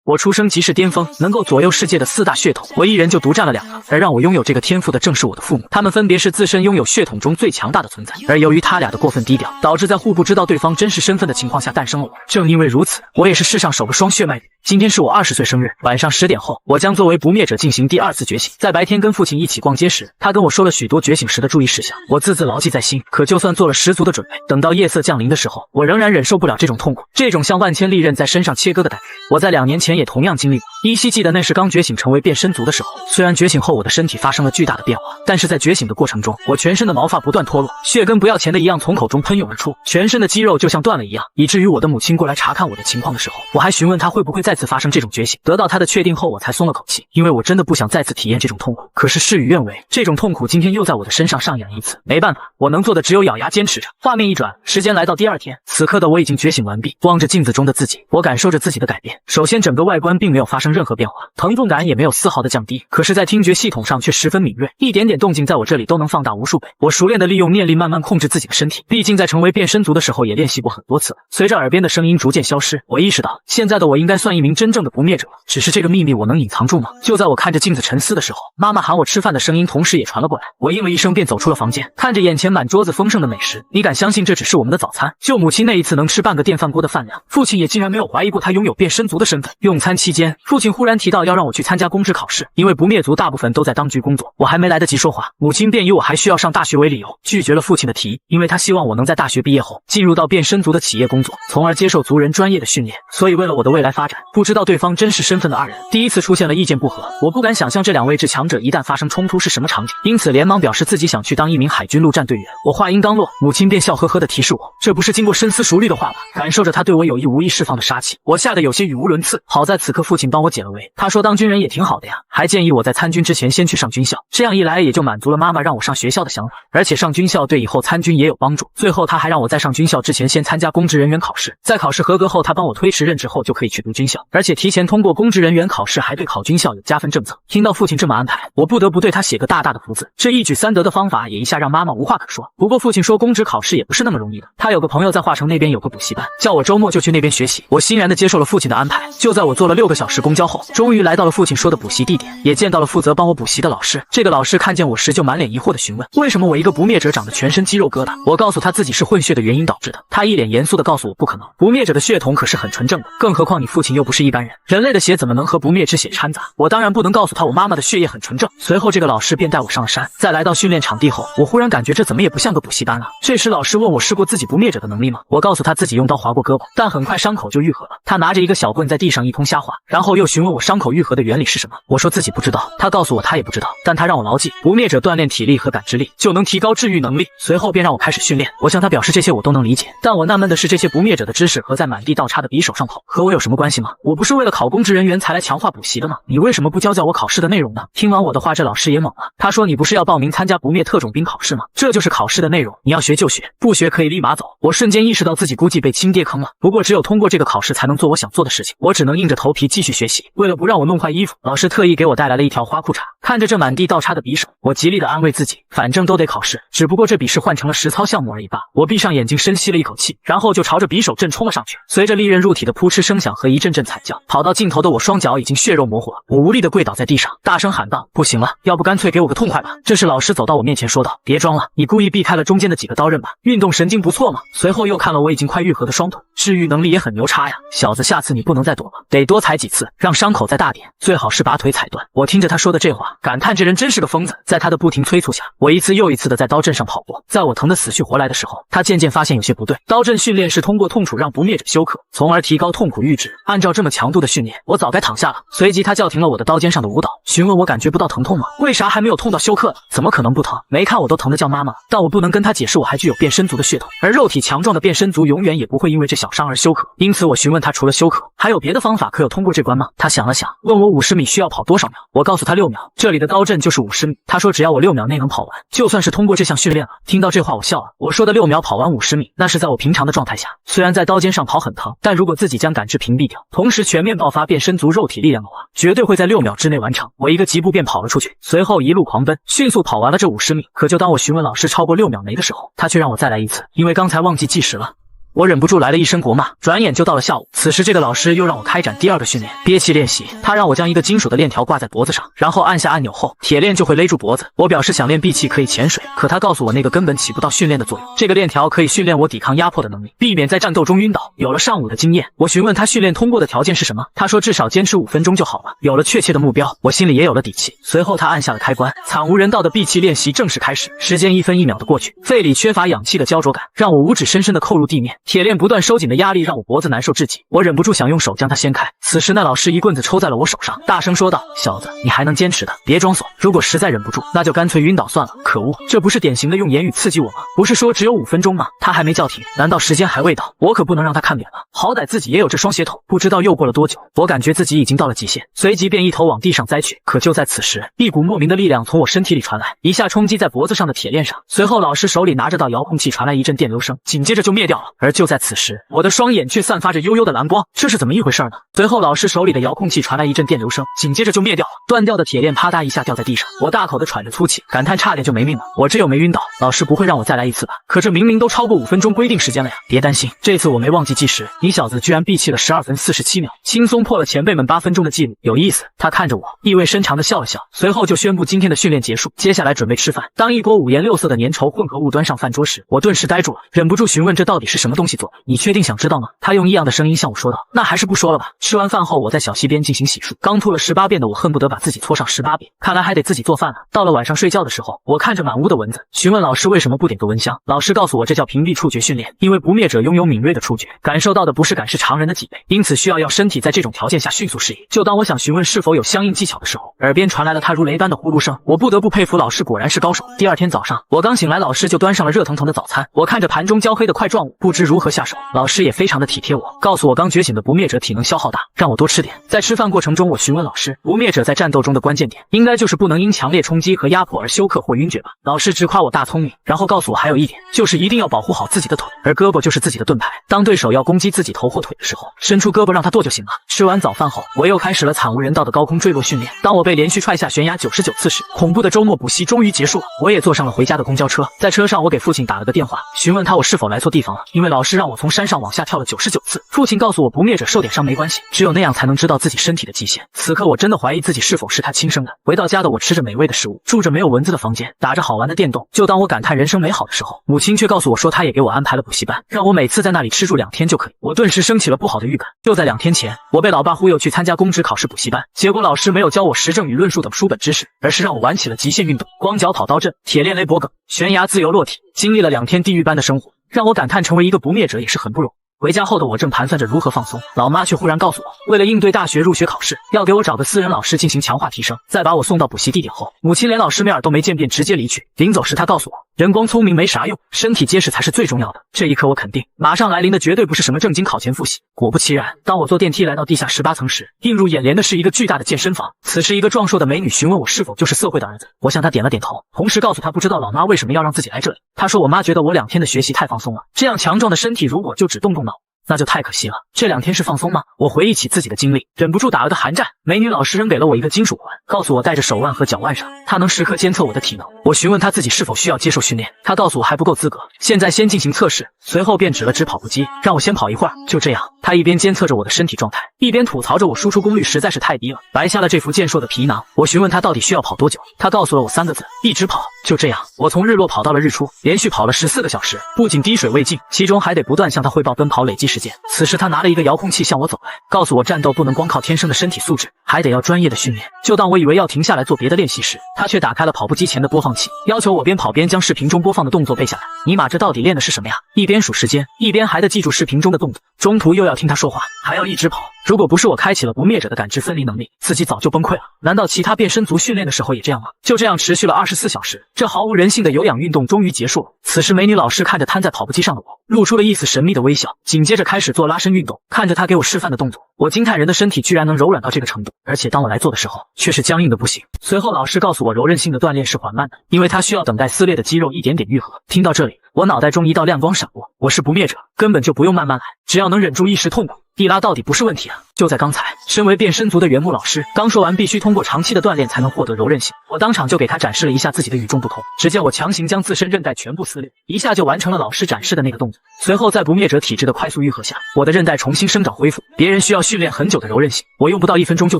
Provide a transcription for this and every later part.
我出生即是巅峰，能够左右世界的4大血统，我一人就独占了2个，而让我拥有这个天赋的正是我的父母，他们分别是自身拥有血统中最强大的存在，而由于他俩的过分低调，导致在互不知道对方真实身份的情况下诞生了我。正因为如此，我也是世上首个双血脉女。今天是我20岁生日，晚上10点后，我将作为不灭者进行第2次觉醒。在白天跟父亲一起逛街时，他跟我说了许多觉醒时的注意事项，我字字牢记在心。可就算做了10足的准备，等到夜色降临的时候，我仍然忍受不了这种痛苦，这种像万千利刃在身上切割的感觉。我在2年前也同样经历过，依稀记得那是刚觉醒成为变身族的时候。虽然觉醒后我的身体发生了巨大的变化，但是在觉醒的过程中，我全身的毛发不断脱落，血跟不要钱的一样从口中喷涌而出，全身的肌肉就像断了一样，以至于我的母亲过来查看我的情况的时候，我还询问她会不会再次发生这种觉醒。得到她的确定后，我才松了口气，因为我真的不想再次体验这种痛苦。可是事与愿违，这种痛苦今天又在我的身上上演了一次。没办法，我能做的只有咬牙坚持着。画面一转，时间来到第2天，此刻的我已经觉醒完毕，望着镜子中的自己，我感受着自己的改变。首先，整个外观并没有发生任何变化，疼痛感也没有丝毫的降低，可是在听觉系统上却十分敏锐，一点点动静在我这里都能放大无数倍。我熟练的利用念力慢慢控制自己的身体，毕竟在成为变身族的时候也练习过很多次了。随着耳边的声音逐渐消失，我意识到现在的我应该算一名真正的不灭者了。只是这个秘密我能隐藏住吗？就在我看着镜子沉思的时候，妈妈喊我吃饭的声音同时也传了过来。我应了一声便走出了房间，看着眼前满桌子丰盛的美食，你敢相信这只是我们的早餐？就母亲那一次能吃半个电饭锅的饭量，父亲也竟然没有怀疑过他拥有变身族的身份。用餐期间，父亲忽然提到要让我去参加公职考试，因为不灭族大部分都在当局工作。我还没来得及说话，母亲便以我还需要上大学为理由，拒绝了父亲的提议，因为他希望我能在大学毕业后进入到变身族的企业工作，从而接受族人专业的训练。所以为了我的未来发展，不知道对方真实身份的2人第一次出现了意见不合。我不敢想象这2位至强者一旦发生冲突是什么场景，因此连忙表示自己想去当一名海军陆战队员。我话音刚落，母亲便笑呵呵地提示我，这不是经过深思熟虑的话吗？感受着他对我有意无意释放的杀气，我吓得有些语无伦次。好在此刻父亲帮我解了围，他说当军人也挺好的呀，还建议我在参军之前先去上军校，这样一来也就满足了妈妈让我上学校的想法，而且上军校对以后参军也有帮助。最后他还让我在上军校之前先参加公职人员考试，在考试合格后他帮我推迟任职后就可以去读军校，而且提前通过公职人员考试还对考军校有加分政策。听到父亲这么安排，我不得不对他写个大大的福字，这一举3得的方法也一下让妈妈无话可说。不过父亲说公职考试也不是那么容易的，他有个朋友在华城那边有个补习班，叫我周末就去那边学习。我欣然地接受了父亲的安排。就在我坐了6个小时公交后，终于来到了父亲说的补习地点，也见到了负责帮我补习的老师。这个老师看见我时就满脸疑惑地询问，为什么我一个不灭者长得全身肌肉疙瘩？我告诉他自己是混血的原因导致的，他一脸严肃地告诉我不可能，不灭者的血统可是很纯正的，更何况你父亲又不是一般人，人类的血怎么能和不灭之血掺杂？我当然不能告诉他我妈妈的血液很纯正。随后这个老师便带我上了山，在来到训练场地后，我忽然感觉这怎么也不像个补习班了。这时老师问我试过自己不灭者的能力吗？我告诉他自己用刀划过胳膊，但很快伤口就愈合了。他拿着一个小棍在地上一通瞎划，然后又询问我伤口愈合的原理是什么。我说自己不知道，他告诉我他也不知道，但他让我牢记不灭者锻炼体力和感知力就能提高治愈能力。随后便让我开始训练，我向他表示这些我都能理解，但我纳闷的是这些不灭者的知识和在满地倒插的匕首上跑和我有什么关系吗？我不是为了考公职人员才来强化补习的吗？你为什么不教我考试的内容呢？听完我的话，这老师也懵了，他说你不是要报名参加不灭特种兵考试吗？这就是考试的内容，你要学就学，不学可以立马走。我瞬间意识到自己估计被亲爹坑了，不过只有通过这个考试才能做我想做的事情，我只能硬着头皮继续学习。为了不让我弄坏衣服，老师特意给我带来了一条花裤衩。看着这满地倒插的匕首，我极力的安慰自己，反正都得考试，只不过这笔试换成了实操项目而已罢。我闭上眼睛深吸了一口气，然后就朝着匕首阵冲了上去。随着利刃入体的扑哧声响和一阵阵惨叫，跑到尽头的我双脚已经血肉模糊了，我无力的跪倒在地上，大声喊道：不行了，要不干脆给我个痛快吧。这时老师走到我面前说道：别装了，你故意避开了中间的几个刀刃吧，运动神经不错嘛。随后又看了我已经快愈合的双腿，治愈能力也很牛叉呀，小子下次你不能再躲了，得多踩几次，让伤口再大点，最好是把腿踩断。我听着他说的这话，感叹这人真是个疯子。在他的不停催促下，我一次又一次的在刀阵上跑过。在我疼得死去活来的时候，他渐渐发现有些不对。刀阵训练是通过痛楚让不灭者休克，从而提高痛苦阈值。按照这么强度的训练，我早该躺下了。随即他叫停了我的刀尖上的舞蹈，询问我感觉不到疼痛吗？为啥还没有痛到休克呢？怎么可能不疼？没看我都疼得叫妈妈了。但我不能跟他解释我还具有变身族的血统，而肉体强壮的变身族永远也不会因为这小伤而休克。因此我询问他除了休克，还有别的方法可有通过这关吗？他想了想，问我50米需要跑多少秒？我告诉他6秒，这里的刀阵就是50米。他说只要我6秒内能跑完，就算是通过这项训练了。听到这话我笑了，我说的6秒跑完50米，那是在我平常的状态下，虽然在刀尖上跑很疼，但如果自己将感知屏蔽掉，同时全面爆发变身族肉体力量的话，绝对会在6秒之内完成。我一个疾步便跑了出去，随后一路狂奔，迅速跑完了这50米。可就当我询问老师超过6秒没的时候，他却让我再来一次，因为刚才忘记计时了。我忍不住来了一声国骂。转眼就到了下午，此时这个老师又让我开展第二个训练，憋气练习。他让我将一个金属的链条挂在脖子上，然后按下按钮后，铁链就会勒住脖子。我表示想练闭气可以潜水，可他告诉我那个根本起不到训练的作用。这个链条可以训练我抵抗压迫的能力，避免在战斗中晕倒。有了上午的经验，我询问他训练通过的条件是什么，他说至少坚持5分钟就好了。有了确切的目标，我心里也有了底气。随后他按下了开关，惨无人道的闭气练习正式开始。时间1分1秒的过去，肺里缺乏氧气的焦灼感让我五指深深的扣入地面，铁链不断收紧的压力让我脖子难受至极。我忍不住想用手将它掀开，此时那老师一棍子抽在了我手上，大声说道：“小子，你还能坚持的，别装怂。如果实在忍不住，那就干脆晕倒算了。”可恶，这不是典型的用言语刺激我吗？不是说只有5分钟吗？他还没叫停，难道时间还未到？我可不能让他看扁了，好歹自己也有这双血统。不知道又过了多久，我感觉自己已经到了极限，随即便一头往地上栽去。可就在此时，一股莫名的力量从我身体里传来，一下冲击在脖子上的铁链上。随后老师手里拿着道遥控器传来一阵电流声，紧接着就灭掉了。而就在此时，我的双眼却散发着幽幽的蓝光，这是怎么一回事呢？随后老师手里的遥控器传来一阵电流声，紧接着就灭掉了。断掉的铁链啪嗒一下掉在地上，我大口的喘着粗气，感叹差点就没命了。我这又没晕倒，老师不会让我再来一次吧？可这明明都超过5分钟规定时间了呀！别担心，这次我没忘记计时，你小子居然闭气了12分47秒，轻松破了前辈们8分钟的记录，有意思。他看着我，意味深长的笑了笑，随后就宣布今天的训练结束，接下来准备吃饭。当一锅5颜6色的粘稠混合物端上饭桌时，我顿时呆住了，忍不住询问这到底是什么东西做的？你确定想知道吗？他用异样的声音向我说道。那还是不说了吧。吃完饭后，我在小溪边进行洗漱，刚吐了18遍的我恨不得把自己搓上18遍，看来还得自己做饭了。到了晚上睡觉的时候，我看着满屋的蚊子，询问老师为什么不点个蚊香。老师告诉我这叫屏蔽触觉训练，因为不灭者拥有敏锐的触觉，感受到的不适感是常人的几倍，因此需要身体在这种条件下迅速适应。就当我想询问是否有相应技巧的时候，耳边传来了他如雷般的呼噜声，我不得不佩服老师果然是高手。第二天早上，我刚醒来，老师就端上了热腾腾的早餐。我看着盘中焦黑的块状物，不知如何下手。老师也非常的体贴我，告诉我刚觉醒的不灭者体能消耗大，让我多吃点。在吃饭过程中，我询问老师，不灭者在战斗中的关键点应该就是不能因强烈冲击和压迫而休克或晕厥吧？老师直夸我大聪明，然后告诉我还有一点，就是一定要保护好自己的腿，而胳膊就是自己的盾牌。当对手要攻击自己头或腿的时候，伸出胳膊让他剁就行了。吃完早饭后，我又开始了惨无人道的高空坠落训练。当我被连续踹下悬崖99次时，恐怖的周末补习终于结束了。我也坐上了回家的公交车，在车上我给父亲打了个电话，询问他我是否来错地方了，因为老师让我从山上往下跳了99次。父亲告诉我不灭者受点伤没关系，只有那样才能知道自己身体的极限。此刻我真的怀疑自己是否是他亲生的。回到家的我吃着美味的食物，住着没有蚊子的房间，打着好玩的电动。就当我感叹人生美好的时候，母亲却告诉我说她也给我安排了补习班，让我每次在那里吃住2天就可以。我顿时升起了不好的预感。就在2天前，我被老爸忽悠去参加公职考试补习班，结果老师没有教我实证与论述等书本知识，而是让我玩起了极限运动，光脚跑道阵、铁链勒脖梗、悬崖自由落体，经历了2天地狱般的生活，让我感叹成为一个不灭者也是很不容易。回家后的我正盘算着如何放松，老妈却忽然告诉我，为了应对大学入学考试，要给我找个私人老师进行强化提升。在把我送到补习地点后，母亲连老师面都没见便直接离去。临走时她告诉我，人光聪明没啥用，身体结实才是最重要的。这一刻我肯定，马上来临的绝对不是什么正经考前复习。果不其然，当我坐电梯来到地下18层时，映入眼帘的是一个巨大的健身房。此时一个壮硕的美女询问我是否就是社会的儿子，我向她点了点头，同时告诉她不知道老妈为什么要让自己来这里。她说我妈觉得我2天的学习太放松了，这样强壮的身体如果就只动脑，那就太可惜了。这2天是放松吗？我回忆起自己的经历，忍不住打了个寒战。美女老师扔给了我一个金属环，告诉我戴着手腕和脚腕上，它能时刻监测我的体能。我询问她自己是否需要接受训练，她告诉我还不够资格，现在先进行测试。随后便指了指跑步机，让我先跑一会儿。就这样，她一边监测着我的身体状态，一边吐槽着我输出功率实在是太低了，白瞎了这副健硕的皮囊。我询问她到底需要跑多久，她告诉了我3个字：一直跑。就这样，我从日落跑到了日出，连续跑了14个小时，不仅滴水未进，其中还得不断向她汇报奔跑累计时间。此时她拿了一个遥控器向我走来，告诉我战斗不能光靠天生的身体素质，还得要专业的训练。就当我以为要停下来做别的练习时，她却打开了跑步机前的播放器，要求我边跑边将视频中播放的动作背下来。尼玛，这到底练的是什么呀？一边数时间，一边还得记住视频中的动作，中途又要听她说话，还要一直跑。如果不是我开启了不灭者的感知分离能力，自己早就崩溃了。难道其他变身族训练的时候也这样吗？就这样持续了24小时，这毫无人性的有氧运动终于结束了。此时美女老师看着瘫在跑步机上的我，露出了一丝神秘的微笑，紧接着开始做拉伸运动。看着她给我示范的动作，我惊叹人的身体居然能柔软到这个程度，而且当我来做的时候却是僵硬的不行。随后老师告诉我，柔韧性的锻炼是缓慢的，因为它需要等待撕裂的肌肉一点点愈合。听到这里，我脑袋中一道亮光闪过，我是不灭者，根本就不用慢慢来，只要能忍住一时痛苦，蒂拉到底不是问题啊！就在刚才，身为变身族的原木老师刚说完必须通过长期的锻炼才能获得柔韧性，我当场就给他展示了一下自己的与众不同。只见我强行将自身韧带全部撕裂，一下就完成了老师展示的那个动作。随后在不灭者体质的快速愈合下，我的韧带重新生长恢复。别人需要训练很久的柔韧性，我用不到1分钟就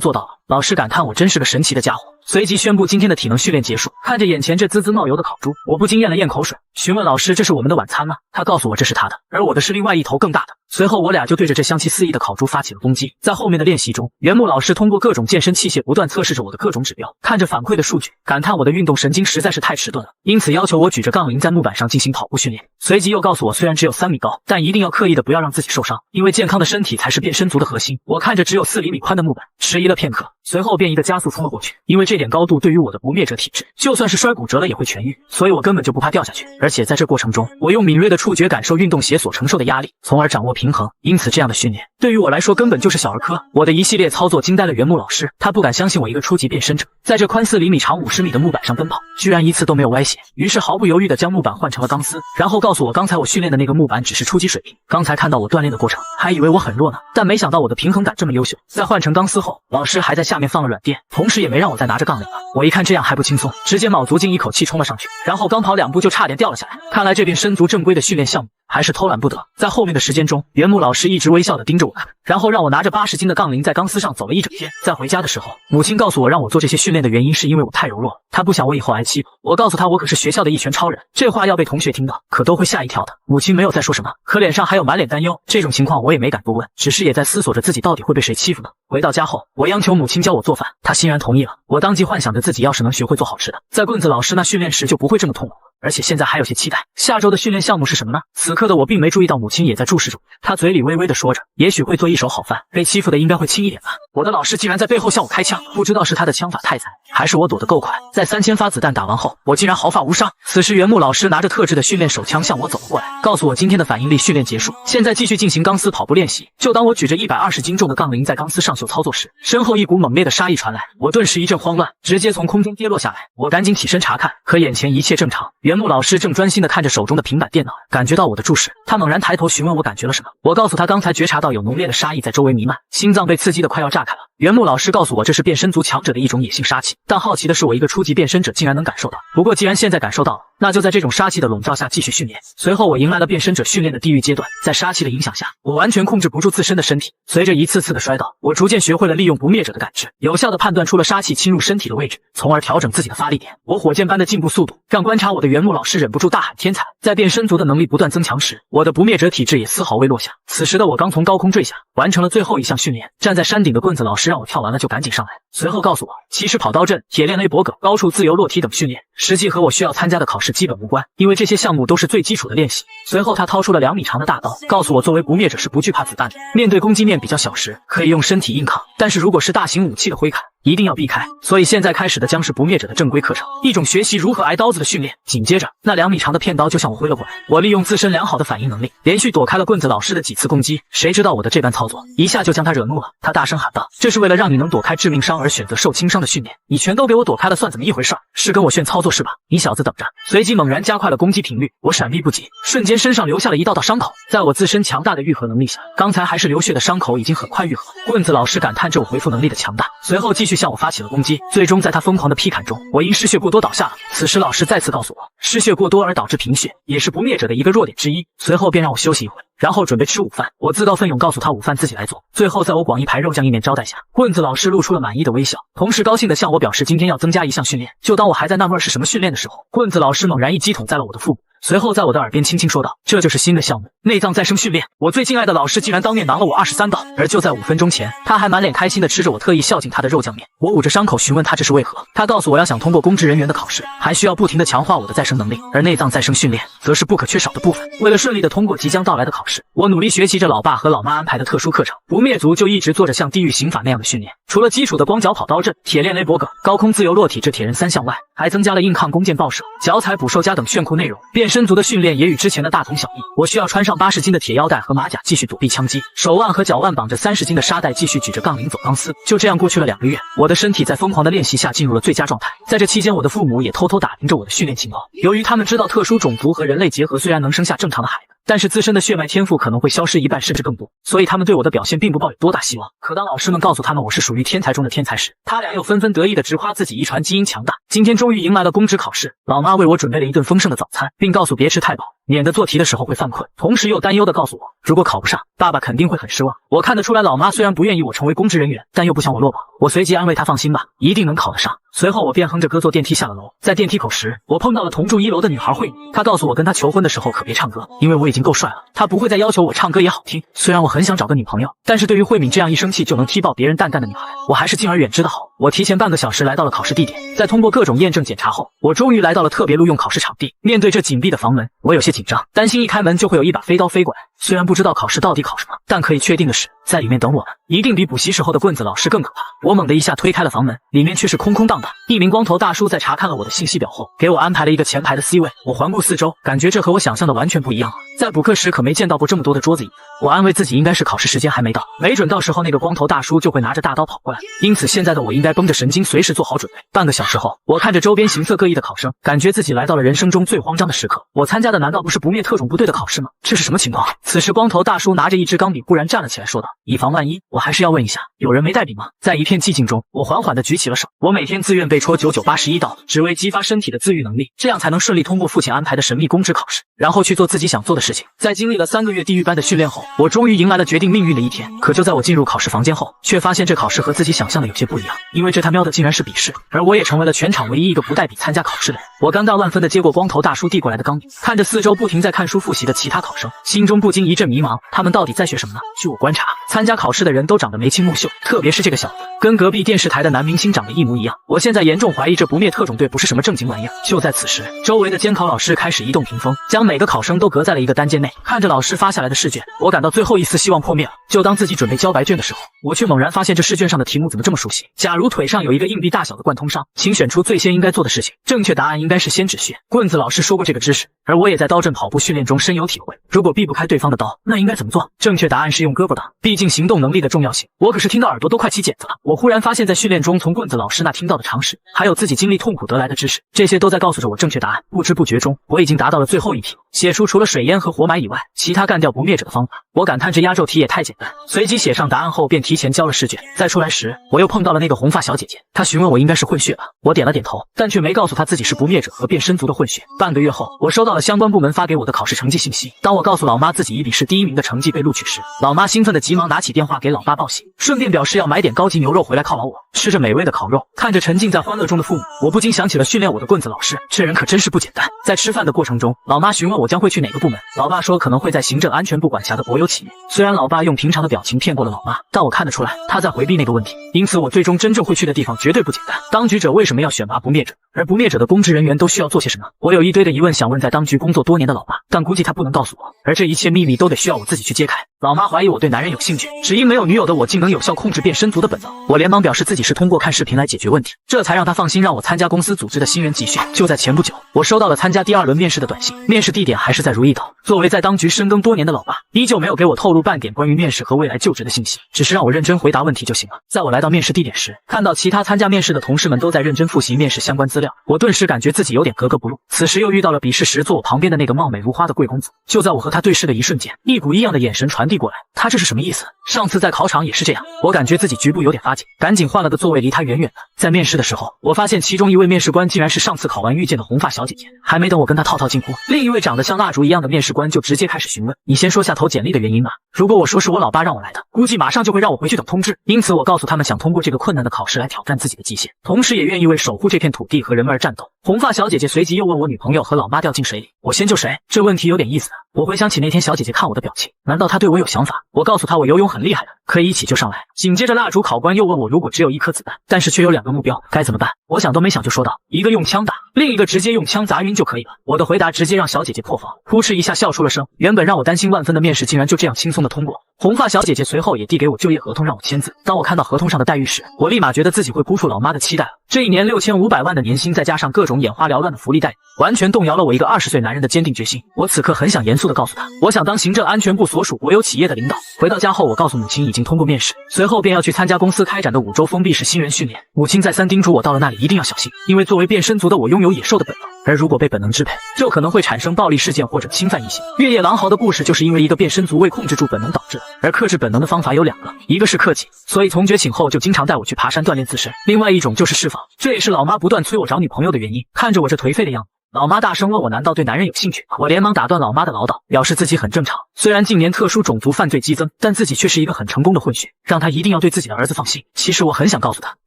做到了。老师感叹我真是个神奇的家伙。随即宣布今天的体能训练结束。看着眼前这滋滋冒油的烤猪，我不禁咽了咽口水，询问老师这是我们的晚餐吗？他告诉我这是他的，而我的是另外一头更大的。随后我俩就对着这香气四溢的烤猪发起了攻击。在后面的练习中，原木老师通过各种健身器械不断测试着我的各种指标，看着反馈的数据，感叹我的运动神经实在是太迟钝了，因此要求我举着杠铃在木板上进行跑步训练。随即又告诉我，虽然只有3米高，但一定要刻意的不要让自己受伤，因为健康的身体才是变身族的核心。我看着只有4厘米宽的木板，迟疑了片刻，随后便一个加速冲了过去。因为这点高度对于我的不灭者体质，就算是摔骨折了也会痊愈，所以我根本就不怕掉下去。而且在这过程中，我用敏锐的触觉感受运动鞋所承受的压力，从而掌握平衡。因此这样的训练对于我来说根本就是小儿科。我的一系列操作惊呆了原木老师，他不敢相信我一个初级变身者在这宽4厘米长50米的木板上奔跑，居然一次都没有歪斜。于是毫不犹豫地将木板换成了钢丝，然后告诉我刚才我训练的那个木板只是初级水平。刚才看到我锻炼的过程，还以为我很弱呢，但没想到我的平衡感这么优秀。在换成钢丝后，老师还在下面放了软垫，同时也没让我再拿着杠铃了。我一看这样还不轻松，直接卯足劲一口气冲了上去，然后刚跑2步就差点掉了下来。看来这变身族正规的训练项目还是偷懒不得。在后面的时间中，原木老师一直微笑地盯着我看，然后让我拿着80斤的杠铃在钢丝上走了一整天。在回家的时候，母亲告诉我让我做这些训练的原因是因为我太柔弱了，她不想我以后挨欺负。我告诉她我可是学校的一拳超人，这话要被同学听到可都会吓一跳的。母亲没有再说什么，可脸上还有满脸担忧。这种情况我也没敢多问，只是也在思索着自己到底会被谁欺负呢。回到家后，我央求母亲教我做饭，她欣然同意了。我当即幻想着自己要是能学会做好吃的，在棍子老师那训练时就不会这么痛苦了。而且现在还有些期待，下周的训练项目是什么呢？此刻的我并没注意到母亲也在注视着我，她嘴里微微的说着，也许会做一手好饭，被欺负的应该会轻一点吧。我的老师竟然在背后向我开枪，不知道是他的枪法太残，还是我躲得够快。在3000发子弹打完后，我竟然毫发无伤。此时原木老师拿着特制的训练手枪向我走了过来，告诉我今天的反应力训练结束，现在继续进行钢丝跑步练习。就当我举着120斤重的杠铃在钢丝上秀操作时，身后一股猛烈的杀意传来，我顿时一阵慌乱，直接从空中跌落下来。我赶紧起身查看，可眼前一切正常。原木老师正专心地看着手中的平板电脑，感觉到我的注视，他猛然抬头询问我感觉了什么。我告诉他刚才觉察到有浓烈的杀意在周围弥漫，心脏被刺激得快要炸开了。原木老师告诉我这是变身族强者的一种野性杀气，但好奇的是我一个初级变身者竟然能感受到。不过既然现在感受到了，那就在这种杀气的笼罩下继续训练。随后我迎来了变身者训练的地狱阶段，在杀气的影响下，我完全控制不住自身的身体，随着一次次的摔倒，我逐渐学会了利用不灭者的感知，有效地判断出了杀气侵入身体的位置，从而调整自己的发力点。我火箭般的进步速度让观察我的原木老师忍不住大喊天才。在变身族的能力不断增强时，我的不灭者体质也丝毫未落下。此时的我刚从高空坠下，完成了最后一项训练。站在山顶的棍子老师让我跳完了就赶紧上来，随后告诉我其实跑刀阵、铁链勒脖梗、高处自由落体等训练实际和我需要参加的考试基本无关，因为这些项目都是最基础的练习。随后他掏出了2米长的大刀，告诉我作为不灭者是不惧怕子弹的，面对攻击面比较小时可以用身体硬抗，但是如果是大型武器的挥砍一定要避开。所以现在开始的将是不灭者的正规课程，一种学习如何挨刀子的训练。紧接着那2米长的片刀就向我挥了过来，我利用自身良好的反应能力连续躲开了棍子老师的几次攻击。谁知道我的这般操作一下就将他惹怒了，他大声喊道，这是为了让你能躲开致命伤而选择受轻伤的训练，你全都给我躲开了算怎么一回事？是跟我炫操作是吧？你小子等着。随即猛然加快了攻击频率，我闪避不及，瞬间身上留下了一道道伤口。在我自身强大的愈合能力下，刚才还是流血的伤口已经很快愈合。棍子老师感叹着我回复能力的强大，随后继续向我发起了攻击。最终在他疯狂的劈砍中，我因失血过多倒下了。此时老师再次告诉我，失血过多而导致贫血也是不灭者的一个弱点之一，随后便让我休息一会，然后准备吃午饭。我自告奋勇告诉他午饭自己来做。最后在我广一排肉酱意面招待下，棍子老师露出了满意的微笑，同时高兴地向我表示今天要增加一项训练。就当我还在纳闷是什么训练的时候，棍子老师猛然一击捅在了我的腹部，随后在我的耳边轻轻说道，这就是新的项目，内脏再生训练。我最敬爱的老师竟然当面囊了我23刀，而就在5分钟前，他还满脸开心地吃着我特意孝敬他的肉酱面。我捂着伤口询问他这是为何，他告诉我要想通过公职人员的考试，还需要不停地强化我的再生能力，而内脏再生训练则是不可缺少的部分。为了顺利地通过即将到来的考试，我努力学习着老爸和老妈安排的特殊课程。不灭族就一直做着像地狱刑法那样的训练，除了基础的光脚跑刀阵、铁链勒脖梗、高空自由落体这铁人3项外，还增加了硬抗、弓箭爆射、脚踩捕兽夹等炫酷内容。变身族的训练也与之前的大同小异，我需要穿上80斤的铁腰带和马甲继续躲避枪击，手腕和脚腕绑着30斤的沙袋继续举着杠铃走钢丝。就这样过去了2个月，我的身体在疯狂的练习下进入了最佳状态。在这期间，我的父母也偷偷打听着我的训练情况。由于他们知道特殊种族和人类结合虽然能生下正常的孩子，但是自身的血脉天赋可能会消失一半甚至更多，所以他们对我的表现并不抱有多大希望。可当老师们告诉他们我是属于天才中的天才时，他俩又纷纷得意地直夸自己遗传基因强大。今天终于迎来了公职考试，老妈为我准备了一顿丰盛的早餐，并告诉别吃太饱，免得做题的时候会犯困，同时又担忧地告诉我，如果考不上，爸爸肯定会很失望。我看得出来，老妈虽然不愿意我成为公职人员，但又不想我落跑。我随即安慰她放心吧，一定能考得上。随后我便哼着歌坐电梯下了楼，在电梯口时，我碰到了同住1楼的女孩慧敏，她告诉我跟她求婚的时候可别唱歌，因为我已经够帅了，她不会再要求我唱歌也好听。虽然我很想找个女朋友，但是对于慧敏这样一生气就能踢爆别人蛋蛋的女孩，我还是敬而远之的好。我提前半个小时来到了考试地点，在通过各种验证检查后，我终于来到了特别录用考试场地。面对这紧闭的房门，我有些紧张，担心一开门就会有一把飞刀飞过来。虽然不知道考试到底考什么，但可以确定的是，在里面等我们一定比补习时候的棍子老师更可怕。我猛地一下推开了房门，里面却是空空荡荡。一名光头大叔在查看了我的信息表后，给我安排了一个前排的 C 位。我环顾四周，感觉这和我想象的完全不一样。在补课时可没见到过这么多的桌子椅子，我安慰自己应该是考试时间还没到，没准到时候那个光头大叔就会拿着大刀跑过来，因此现在的我应该绷着神经随时做好准备。半个小时后，我看着周边形色各异的考生，感觉自己来到了人生中最慌张的时刻。我参加的难道不是不灭特种部队的考试吗？这是什么情况？此时光头大叔拿着一支钢笔忽然站了起来说道，以防万一，我还是要问一下，有人没带笔吗？在一片寂静中，我缓缓地举起了手。我每天自愿被戳9981刀，只为激发身体的自愈能力，这样才能顺利通过父亲安排的神秘公职考试，然后去做自己想做的事情。在经历了3个月地狱般的训练后，我终于迎来了决定命运的一天。可就在我进入考试房间后，却发现这考试和自己想象的有些不一样，因为这他喵的竟然是笔试，而我也成为了全场唯一一个不带笔参加考试的人。我尴尬万分地接过光头大叔递过来的钢笔，看着四周不停在看书复习的其他考生，心中不禁一阵迷茫，他们到底在学什么呢？据我观察，参加考试的人都长得眉清目秀，特别是这个小子，跟隔壁电视台的男明星长得一模一样。我现在严重怀疑这不灭特种队不是什么正经玩意儿。就在此时，周围的监考老师开始移动屏风，将每个考生都隔在了一个单间内。看着老师发下来的试卷，我感到最后一丝希望破灭了。就当自己准备交白卷的时候，我却猛然发现这试卷上的题目怎么这么熟悉。假如腿上有一个硬币大小的贯通伤，请选出最先应该做的事情。正确答案应该是先止血。棍子老师说过这个知识，而我也在刀阵跑步训练中深有体会。如果避不开对方的刀，那应该怎么做？正确答案是用胳膊挡，毕竟行动能力的重要性，我可是听到耳朵都快起茧子了。我忽然发现在训练中从棍子老师那听到的常识，还有自己经历痛苦得来的知识，这些都在告诉着我正确答案。不知不觉中，我已经达到了最后一题，写出除了水淹和活埋以外，其他干掉不灭者的方法。我感叹这压轴题也太简单，随即写上答案后便提前交了试卷。再出来时，我又碰到了那个红发小姐姐，她询问我应该是混血吧，我点了点头，但却没告诉她自己是不灭者和变身族的混血。半个月后，我收到了相关部门发给我的考试成绩信息。当我告诉老妈自己以笔试第1名的成绩被录取时，老妈兴奋的急忙拿起电话给老爸报喜，顺便表示要买点高级牛肉回来犒劳我。吃着美味的烤肉，看着沉浸在欢乐中的父母，我不禁想起了训练我的棍子老师，这人可真是不简单。在吃饭的过程中，老妈询问我将会去哪个部门，老爸说可能会在行政安全部管辖的国有企业。虽然老爸用平常的表情骗过了老妈，但我看得出来他在回避那个问题，因此我最终真正会去的地方绝对不简单。当局者为什么要选拔不灭者？而不灭者的公职人员都需要做些什么？我有一堆的疑问想问在当局工作多年的老爸，但估计他不能告诉我，而这一切秘密都得需要我自己去揭开。老妈怀疑我对男人有兴趣，只因没有女友的我竟能有效控制变身族的本能。我连忙表示自己是通过看视频来解决问题，这才让他放心让我参加公司组织的新人集训。就在前不久，我收到了参加第2轮面试的短信，面试地点还是在如意岛。作为在当局深耕多年的老爸，依旧没有给我透露半点关于面试和未来就职的信息，只是让我认真回答问题就行了。在我来到面试地点时，看到其他参加面试的同事们都在认真复习面试相关资料，我顿时感觉自己有点格格不入。此时又遇到了笔试时坐我旁边的那个貌美如花的贵公子。就在我和他对视的一瞬间，一股异样的眼神传递过来，他这是什么意思？上次在考场也是这样。我感觉自己局部有点发紧，赶紧换了个座位离他远远的。在面试的时候，我发现其中一位面试官竟然是上次考完遇见的红发小姐姐。还没等我跟她套套近乎，另一位长得像蜡烛一样的面试官就直接开始询问，你先说下投简历的原因吧。如果我说是我老爸让我来的，估计马上就会让我回去等通知。因此我告诉他们想通过这个困难的考试来挑战自己的极限，同时也愿意为守护这片土地和人们而战斗。红发小姐姐随即又问我女朋友和老妈掉进水里，我先救谁？这问题有点意思。我回想起那天小姐姐看我的表情，难道她对我有想法？我告诉她我游泳很厉害的，可以一起救上来。紧接着蜡烛考官又问我，如果只有1颗子弹，但是却有2个目标，该怎么办？我想都没想就说道，一个用枪打，另一个直接用枪砸晕就可以了。我的回答直接让小姐姐破防，扑哧一下笑出了声。原本让我担心万分的面试竟然就这样轻松的通过。红发小姐姐随后也递给我就业合同让我签字。当我看到合同上的待遇时，我立马觉得自己会辜负老妈的期待了。这一年6500万的年薪，再加上各种眼花缭乱的福利待遇，完全动摇了我一个20岁男人的坚定决心。我此刻很想严肃地告诉他，我想当行政安全部所属国有企业的领导。回到家后，我告诉母亲已经通过面试，随后便要去参加公司开展的5周封闭式新人训练。母亲再三叮嘱我到了那里一定要小心，因为作为变身族的我拥有野兽的本能，而如果被本能支配，就可能会产生暴力事件或者侵犯异性。月夜狼嚎的故事就是因为一个变身族未控制住本能导致的，而克制本能的方法有2个，一个是克己，所以从觉醒后就经常带我去爬山锻炼自身；另外一种就是释放，这也是老妈不断催我找女朋友的原因。看着我这颓废的样子，老妈大声问我难道对男人有兴趣？我连忙打断老妈的唠叨，表示自己很正常。虽然近年特殊种族犯罪激增，但自己却是一个很成功的混血，让她一定要对自己的儿子放心。其实我很想告诉她，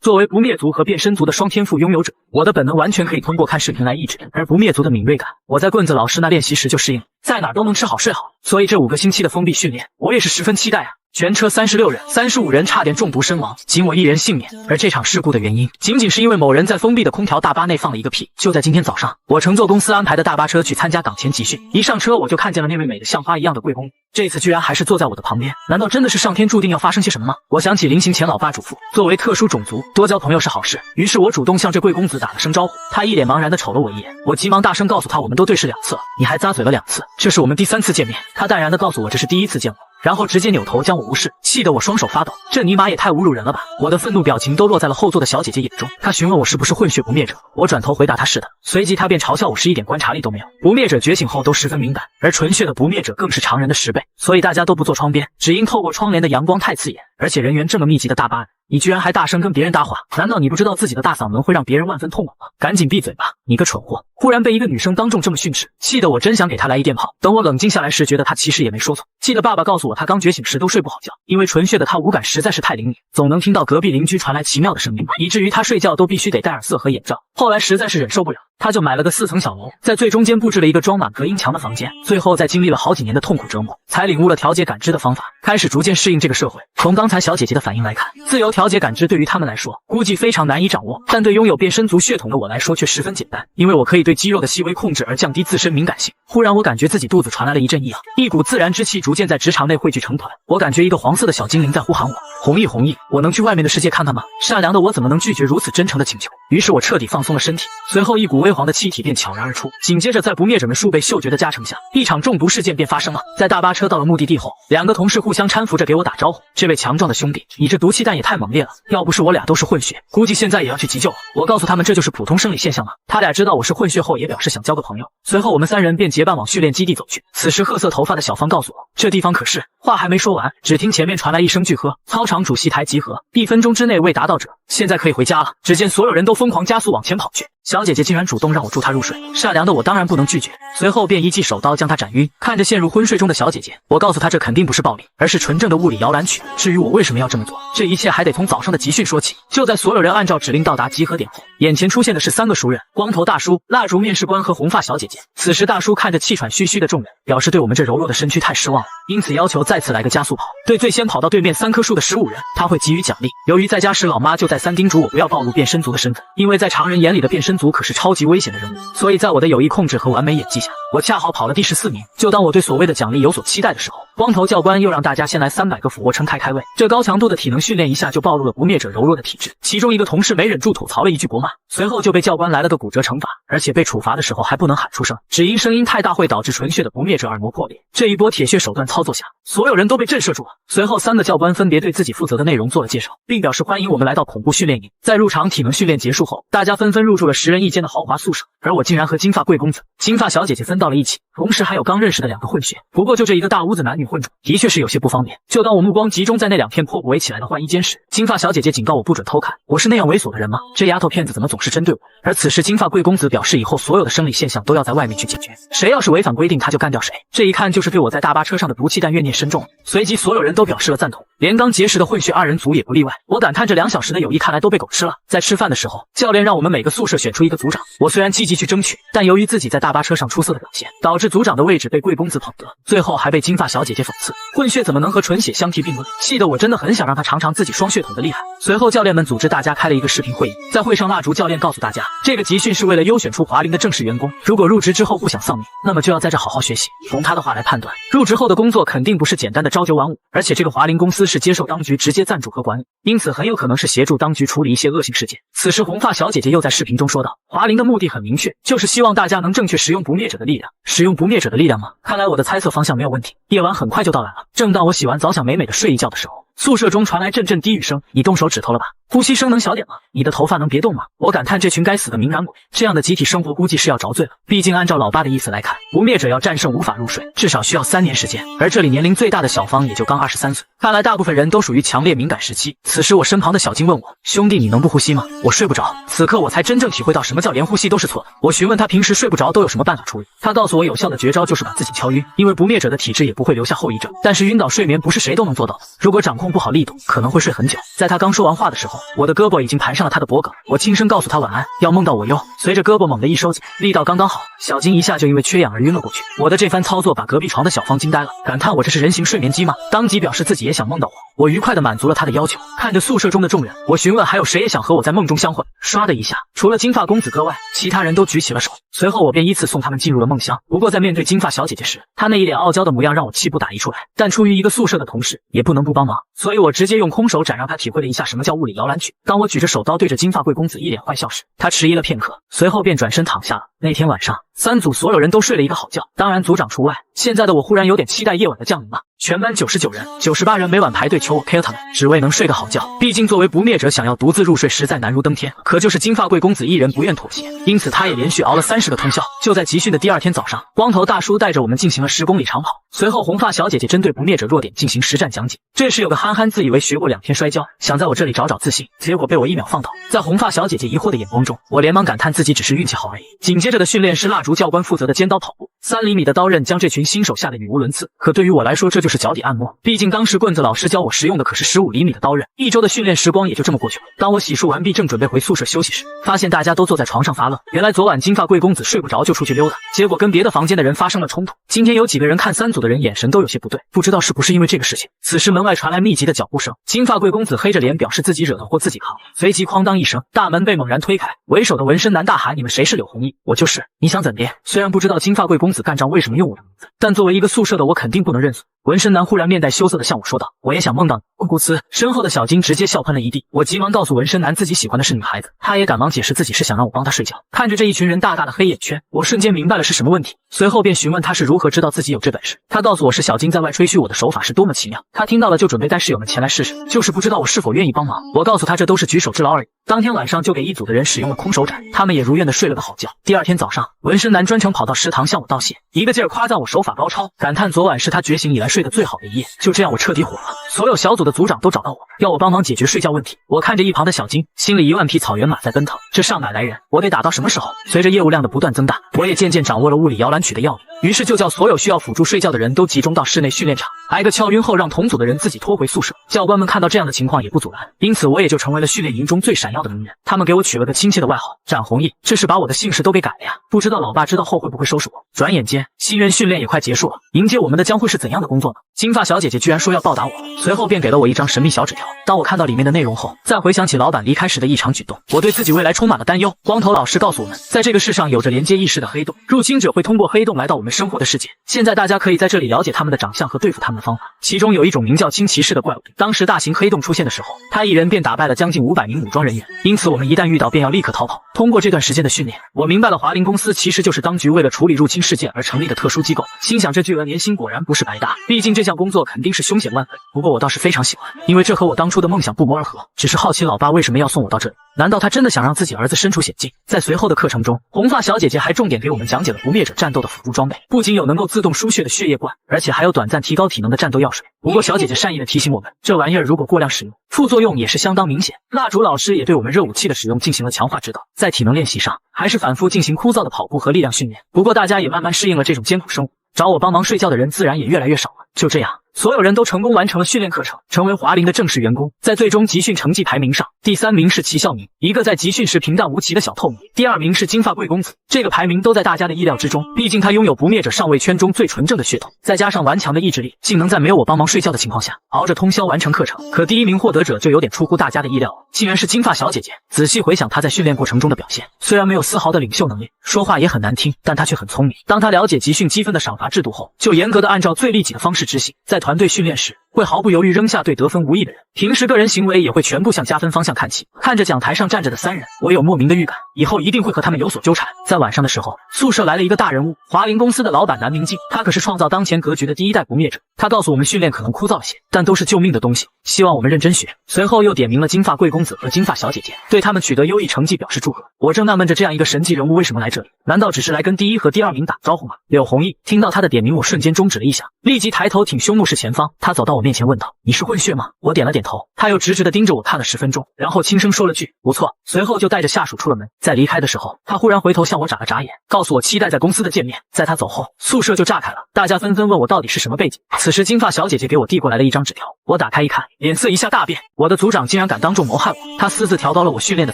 作为不灭族和变身族的双天赋拥有者，我的本能完全可以通过看视频来抑制，而不灭族的敏锐感，我在棍子老师那练习时就适应，在哪儿都能吃好睡好。所以这5个星期的封闭训练，我也是十分期待啊。全车36人，35人差点中毒身亡，仅我1人幸免。而这场事故的原因，仅仅是因为某人在封闭的空调大巴内放了一个屁。就在今天早上，我乘坐公司安排的大巴车去参加岗前集训，一上车我就看见了那位美得像花一样的贵公主，这次居然还是坐在我的旁边。难道真的是上天注定要发生些什么吗？我想起临行前老爸嘱咐，作为特殊种族，多交朋友是好事。于是我主动向这贵公子打了声招呼，她一脸茫然地瞅了我一眼，我急忙大声告诉她，我们都对视2次了，你还咂嘴了2次，这是我们第3次见面。她淡然地告诉我这是第1次见我，然后直接扭头将我无视，气得我双手发抖。这尼玛也太侮辱人了吧！我的愤怒表情都落在了后座的小姐姐眼中。她询问我是不是混血不灭者，我转头回答她是的。随即她便嘲笑我是一点观察力都没有。不灭者觉醒后都十分敏感，而纯血的不灭者更是常人的10倍，所以大家都不坐窗边，只因透过窗帘的阳光太刺眼。而且人员这么密集的大巴，你居然还大声跟别人搭话，难道你不知道自己的大嗓门会让别人万分痛苦吗？赶紧闭嘴吧，你个蠢货！忽然被一个女生当众这么训斥，气得我真想给她来一电炮。等我冷静下来时，觉得她其实也没说错。记得爸爸告诉我，他刚觉醒时都睡不好觉，因为纯血的他五感实在是太灵敏，总能听到隔壁邻居传来奇妙的声音，以至于他睡觉都必须得戴耳塞和眼罩。后来实在是忍受不了，他就买了个4层小楼，在最中间布置了一个装满隔音墙的房间。最后在经历了好几年的痛苦折磨，才领悟了调节感知的方法，开始逐渐适应这个社会。从刚才小姐姐的反应来看，自由调节感知对于他们来说估计非常难以掌握，但对拥有变身族血统的我来说却十分简单，因为我可以对肌肉的细微控制而降低自身敏感性。忽然我感觉自己肚子传来了一阵异样，一股自然之气逐渐在职场内汇聚成团，我感觉一个黄色的小精灵在呼喊我，弘毅弘毅，我能去外面的世界看看吗？善良的我怎么能拒绝如此真诚的请求？于是我彻底放松了身体，随后一股微黄的气体便悄然而出，紧接着在不灭者们数倍嗅觉的加成下，一场中毒事件便发生了。在大巴车到了目的地后，2个同事互相搀扶着给我打招呼，这位强壮的兄弟，你这毒气弹也太猛烈了，要不是我俩都是混血，估计现在也要去急救了。我告诉他们这就是普通生理现象嘛，他俩知道我是混血后也表示想交个朋友。随后我们3人便结伴往训练基地走去。此时褐色头发的小芳告诉我，这地方可是……话还没说完，只听前面传来一声巨喝，操场主席台集合，1分钟之内未达到者，现在可以回家了。只见所有人都疯狂加速往前跑去，小姐姐竟然主动让我助她入睡，善良的我当然不能拒绝，随后便一记手刀将她斩晕。看着陷入昏睡中的小姐姐，我告诉她这肯定不是暴力，而是纯正的物理摇篮曲。至于我为什么要这么做，这一切还得从早上的集训说起。就在所有人按照指令到达集合点后，眼前出现的是3个熟人，光头大叔、蜡烛面试官和红发小姐姐。此时大叔看着气喘吁吁的众人，表示对我们这柔弱的身躯太失望了，因此要求再次来个加速跑，对最先跑到对面3棵树的15人，他会给予奖励。由于在家时老妈就再三叮嘱我不要暴露变身族的身份，因为在常人眼里的变身族可是超级危险的人物，所以在我的有意控制和完美演技下，我恰好跑了第14名。就当我对所谓的奖励有所期待的时候，光头教官又让大家先来300个俯卧撑开胃。这高强度的体能训练一下就暴露了不灭者柔弱的体质，其中一个同事没忍住吐槽了一句国骂，随后就被教官来了个骨折惩罚，而且被处罚的时候还不能喊出声，只因声音太大会导致纯血的不灭者耳膜破裂。这一波铁血手段操作下，所有人都被震慑住了。随后3个教官分别对自己负责的内容做了介绍，并表示欢迎我们来到恐怖训练营。在入场体能训练结束后，大家纷纷入住了10人1间的豪华宿舍，而我竟然和金发贵公子、金发小姐姐分到了一起，同时还有刚认识的2个混血。不过就这一个大屋子男女混住，的确是有些不方便。就当我目光集中在那2片破布围起来的换衣间时，金发小姐姐警告我不准偷看，我是那样猥琐的人吗？这丫头片子怎么总是针对我？而此时金发贵公子表示以后所有的生理现象都要在外面去解决，谁要是违反规定他就干掉谁。这一看就是对我在大巴车上的毒气弹怨念深重。随即所有人都表示了赞同，连刚结识的混血2人组也不例外。我感叹这2小时的友谊看来都被狗吃了。在吃饭的时候，教练让我们每个宿舍选出一个组长，我虽然积极去争取，但由于自己在大巴车上出色的表表现，导致组长的位置被贵公子捧得，最后还被金发小姐姐讽刺混血怎么能和纯血相提并论，气得我真的很想让他尝尝自己双血统的厉害。随后教练们组织大家开了一个视频会议，在会上蜡烛教练告诉大家，这个集训是为了优选出华灵的正式员工，如果入职之后不想丧命，那么就要在这好好学习。从他的话来判断，入职后的工作肯定不是简单的朝九晚五，而且这个华灵公司是接受当局直接赞助和管理，因此很有可能是协助当局处理一些恶性事件。此时红发小姐姐又在视频中说道，华灵的目的很明确，就是希望大家能正确使用不灭者的力量。使用不灭者的力量吗？看来我的猜测方向没有问题。夜晚很快就到来了，正当我洗完澡想美美的睡一觉的时候，宿舍中传来阵阵低语声，你动手指头了吧？呼吸声能小点吗？你的头发能别动吗？我感叹这群该死的敏感鬼，这样的集体生活估计是要着罪了。毕竟按照老爸的意思来看，不灭者要战胜无法入睡，至少需要3年时间，而这里年龄最大的小芳也就刚23岁，看来大部分人都属于强烈敏感时期。此时我身旁的小金问我，兄弟你能不呼吸吗？我睡不着。此刻我才真正体会到什么叫连呼吸都是错的。我询问他平时睡不着都有什么办法处理，他告诉我有效的绝招就是把自己敲晕，因为不灭者的体质也不会留下后遗症，但是晕倒睡眠不是谁都能做到的，如果掌控不好力度，可能会睡很久。在他刚说完话的时候，我的胳膊已经盘上了他的脖颈，我轻声告诉他晚安，要梦到我哟。随着胳膊猛地一收紧，力道刚刚好，小金一下就因为缺氧而晕了过去。我的这番操作把隔壁床的小芳惊呆了，感叹我这是人形睡眠机吗？当即表示自己也想梦到我。我愉快地满足了他的要求，看着宿舍中的众人，我询问还有谁也想和我在梦中相会。唰的一下，除了金发公子哥外，其他人都举起了手。随后我便依次送他们进入了梦乡。不过在面对金发小姐姐时，她那一脸傲娇的模样让我气不打一处来，但出于一个宿舍的同事，也不能不帮忙，所以我直接用空手斩让她体会了一下什么叫物理摇篮曲。当我举着手刀对着金发贵公子一脸坏笑时，他迟疑了片刻，随后便转身躺下了。那天晚上3组所有人都睡了一个好觉，当然组长除外。现在的我忽然有点期待夜晚的降临了。全班99人，98人每晚排队求我 care 他们，只为能睡个好觉。毕竟作为不灭者，想要独自入睡实在难如登天。可就是金发贵公子一人不愿妥协，因此他也连续熬了30个通宵。就在集训的第2天早上，光头大叔带着我们进行了10公里长跑。随后红发小姐姐针对不灭者弱点进行实战讲解。这时有个憨憨自以为学过2天摔跤，想在我这里找找自信，结果被我1秒放倒。在红发小姐姐疑惑的眼光中，我连忙感叹自己只是运气好而已。紧接着的训练是蜡烛教官负责的尖刀跑步，3厘米的刀刃将这群新手吓得语无伦次。可对于我来说，这就是脚底按摩。毕竟当时棍子老师教我使用的可是15厘米的刀刃，1周的训练时光也就这么过去了。当我洗漱完毕，正准备回宿舍休息时，发现大家都坐在床上发愣。原来昨晚金发贵公子睡不着就出去溜达，结果跟别的房间的人发生了冲突。今天有几个人看3组的人眼神都有些不对，不知道是不是因为这个事情。此时门外传来密集的脚步声，金发贵公子黑着脸表示自己惹的祸自己扛，随即哐当一声，大门被猛然推开，为首的纹身男大喊：你们谁是柳弘毅？我就是。你想怎的？虽然不知道金发贵公子干仗为什么用我的名字，但作为一个宿舍的我肯定不能认怂。纹身男忽然面带羞涩地向我说道：我也想梦到你。咕咕呲，身后的小金直接笑喷了一地。我急忙告诉纹身男自己喜欢的是女孩子，他也赶忙解释自己是想让我帮他睡觉。看着这一群人大大的黑眼圈，我瞬间明白了是什么问题，随后便询问他是如何知道自己有这本事。他告诉我是小金在外吹嘘我的手法是多么奇妙，他听到了就准备带室友们前来试试，就是不知道我是否愿意帮忙。我告诉他这都是举手之劳而已。当天晚上就给1组的人使用了空手斩，他们也如愿的睡了个好觉。第2天早上，纹身男专程跑到食堂向我道谢，一个劲儿夸赞我手法高超，感叹昨晚是他觉醒以来睡得最好的一夜。就这样我彻底火了，所有小组的组长都找到我，要我帮忙解决睡觉问题。我看着一旁的小金，心里1万匹草原马在奔腾，这上哪来人？我得打到什么时候？随着业务量的不断增大，我也渐渐掌握了物理摇篮曲的要领，于是就叫所有需要辅助睡觉的人都集中到室内训练场，挨个敲晕后让同组的人自己拖回宿舍。教官们看到这样的情况也不阻拦，因此我也就成为了训练营中最闪耀的名人。他们给我取了个亲切的外号展弘毅，这是把我的姓氏都给改了呀，不知道老爸知道后会不会收拾我。转眼间新人训练也快结束了，迎接我们的将会是怎样的工作呢？金发小姐姐居然说要报答我，随后便给了我一张神秘小纸条。当我看到里面的内容后，再回想起老板离开时的异常举动，我对自己未来充满了担忧。光头老师告诉我们，在这个世上有着连接意识的黑洞，入侵者会通过黑洞来到我们生活的世界。现在大家可以在这里了解他们的长相和对付他们的方法，其中有一种名叫青骑士的怪物，当时大型黑洞出现的时候，他一人便打败了将近500名武装人员，因此我们一旦遇到便要立刻逃跑。通过这段时间的训练，我明白了华灵公司其实就是当局为了处理入侵事件而成立的特殊机构，心想这巨额年薪果然不是白搭，毕竟这项工作肯定是凶险万分。不过我倒是非常喜欢，因为这和我当初的梦想不谋而合。只是好奇老爸为什么要送我到这里，难道他真的想让自己儿子身处险境？在随后的课程中，红发小姐姐还重点给我们讲解了不灭者战斗的辅助装备，不仅有能够自动输血的血液罐，而且还有短暂提高体能的战斗药水。不过小姐姐善意的提醒我们，这玩意儿如果过量使用，副作用也是相当明显。蜡烛老师也对我们热武器的使用进行了强化指导，在体能练习上还是反复进行枯燥的跑步和力量训练。不过大家也慢慢适应了这种艰苦生活，找我帮忙睡觉的人自然也越来越少了。就这样，所有人都成功完成了训练课程，成为华林的正式员工。在最终集训成绩排名上，第3名是齐孝明，一个在集训时平淡无奇的小透明；第2名是金发贵公子，这个排名都在大家的意料之中，毕竟他拥有不灭者上位圈中最纯正的血统，再加上顽强的意志力，竟能在没有我帮忙睡觉的情况下，熬着通宵完成课程。可第1名获得者就有点出乎大家的意料了，竟然是金发小姐姐。仔细回想她在训练过程中的表现，虽然没有丝毫的领袖能力，说话也很难听，但她却很聪明。当她了解集训积分的赏罚制度后，就严格的按照最利己的方式执行。在团队训练时，会毫不犹豫扔下对得分无益的人，平时个人行为也会全部向加分方向看齐。看着讲台上站着的3人，我有莫名的预感，以后一定会和他们有所纠缠。在晚上的时候，宿舍来了一个大人物，华林公司的老板南明镜，他可是创造当前格局的第1代不灭者。他告诉我们训练可能枯燥些，但都是救命的东西，希望我们认真学。随后又点名了金发贵公子和金发小姐姐，对他们取得优异成绩表示祝贺。我正纳闷着这样一个神级人物为什么来这里，难道只是来跟第1和第2名打招呼吗？柳弘毅听到他的点名，我瞬间终止了一想，立即抬头挺胸目视前方。他走到我面前问道：“你是混血吗？”我点了点头。他又直直地盯着我看了10分钟，然后轻声说了句“不错”，随后就带着下属出了门。在离开的时候，他忽然回头向我眨了眨眼，告诉我期待在公司的见面。在他走后，宿舍就炸开了，大家纷纷问我到底是什么背景。此时金发小姐姐给我递过来了一张纸条，我打开一看，脸色一下大变。我的组长竟然敢当众谋害我，他私自调高了我训练的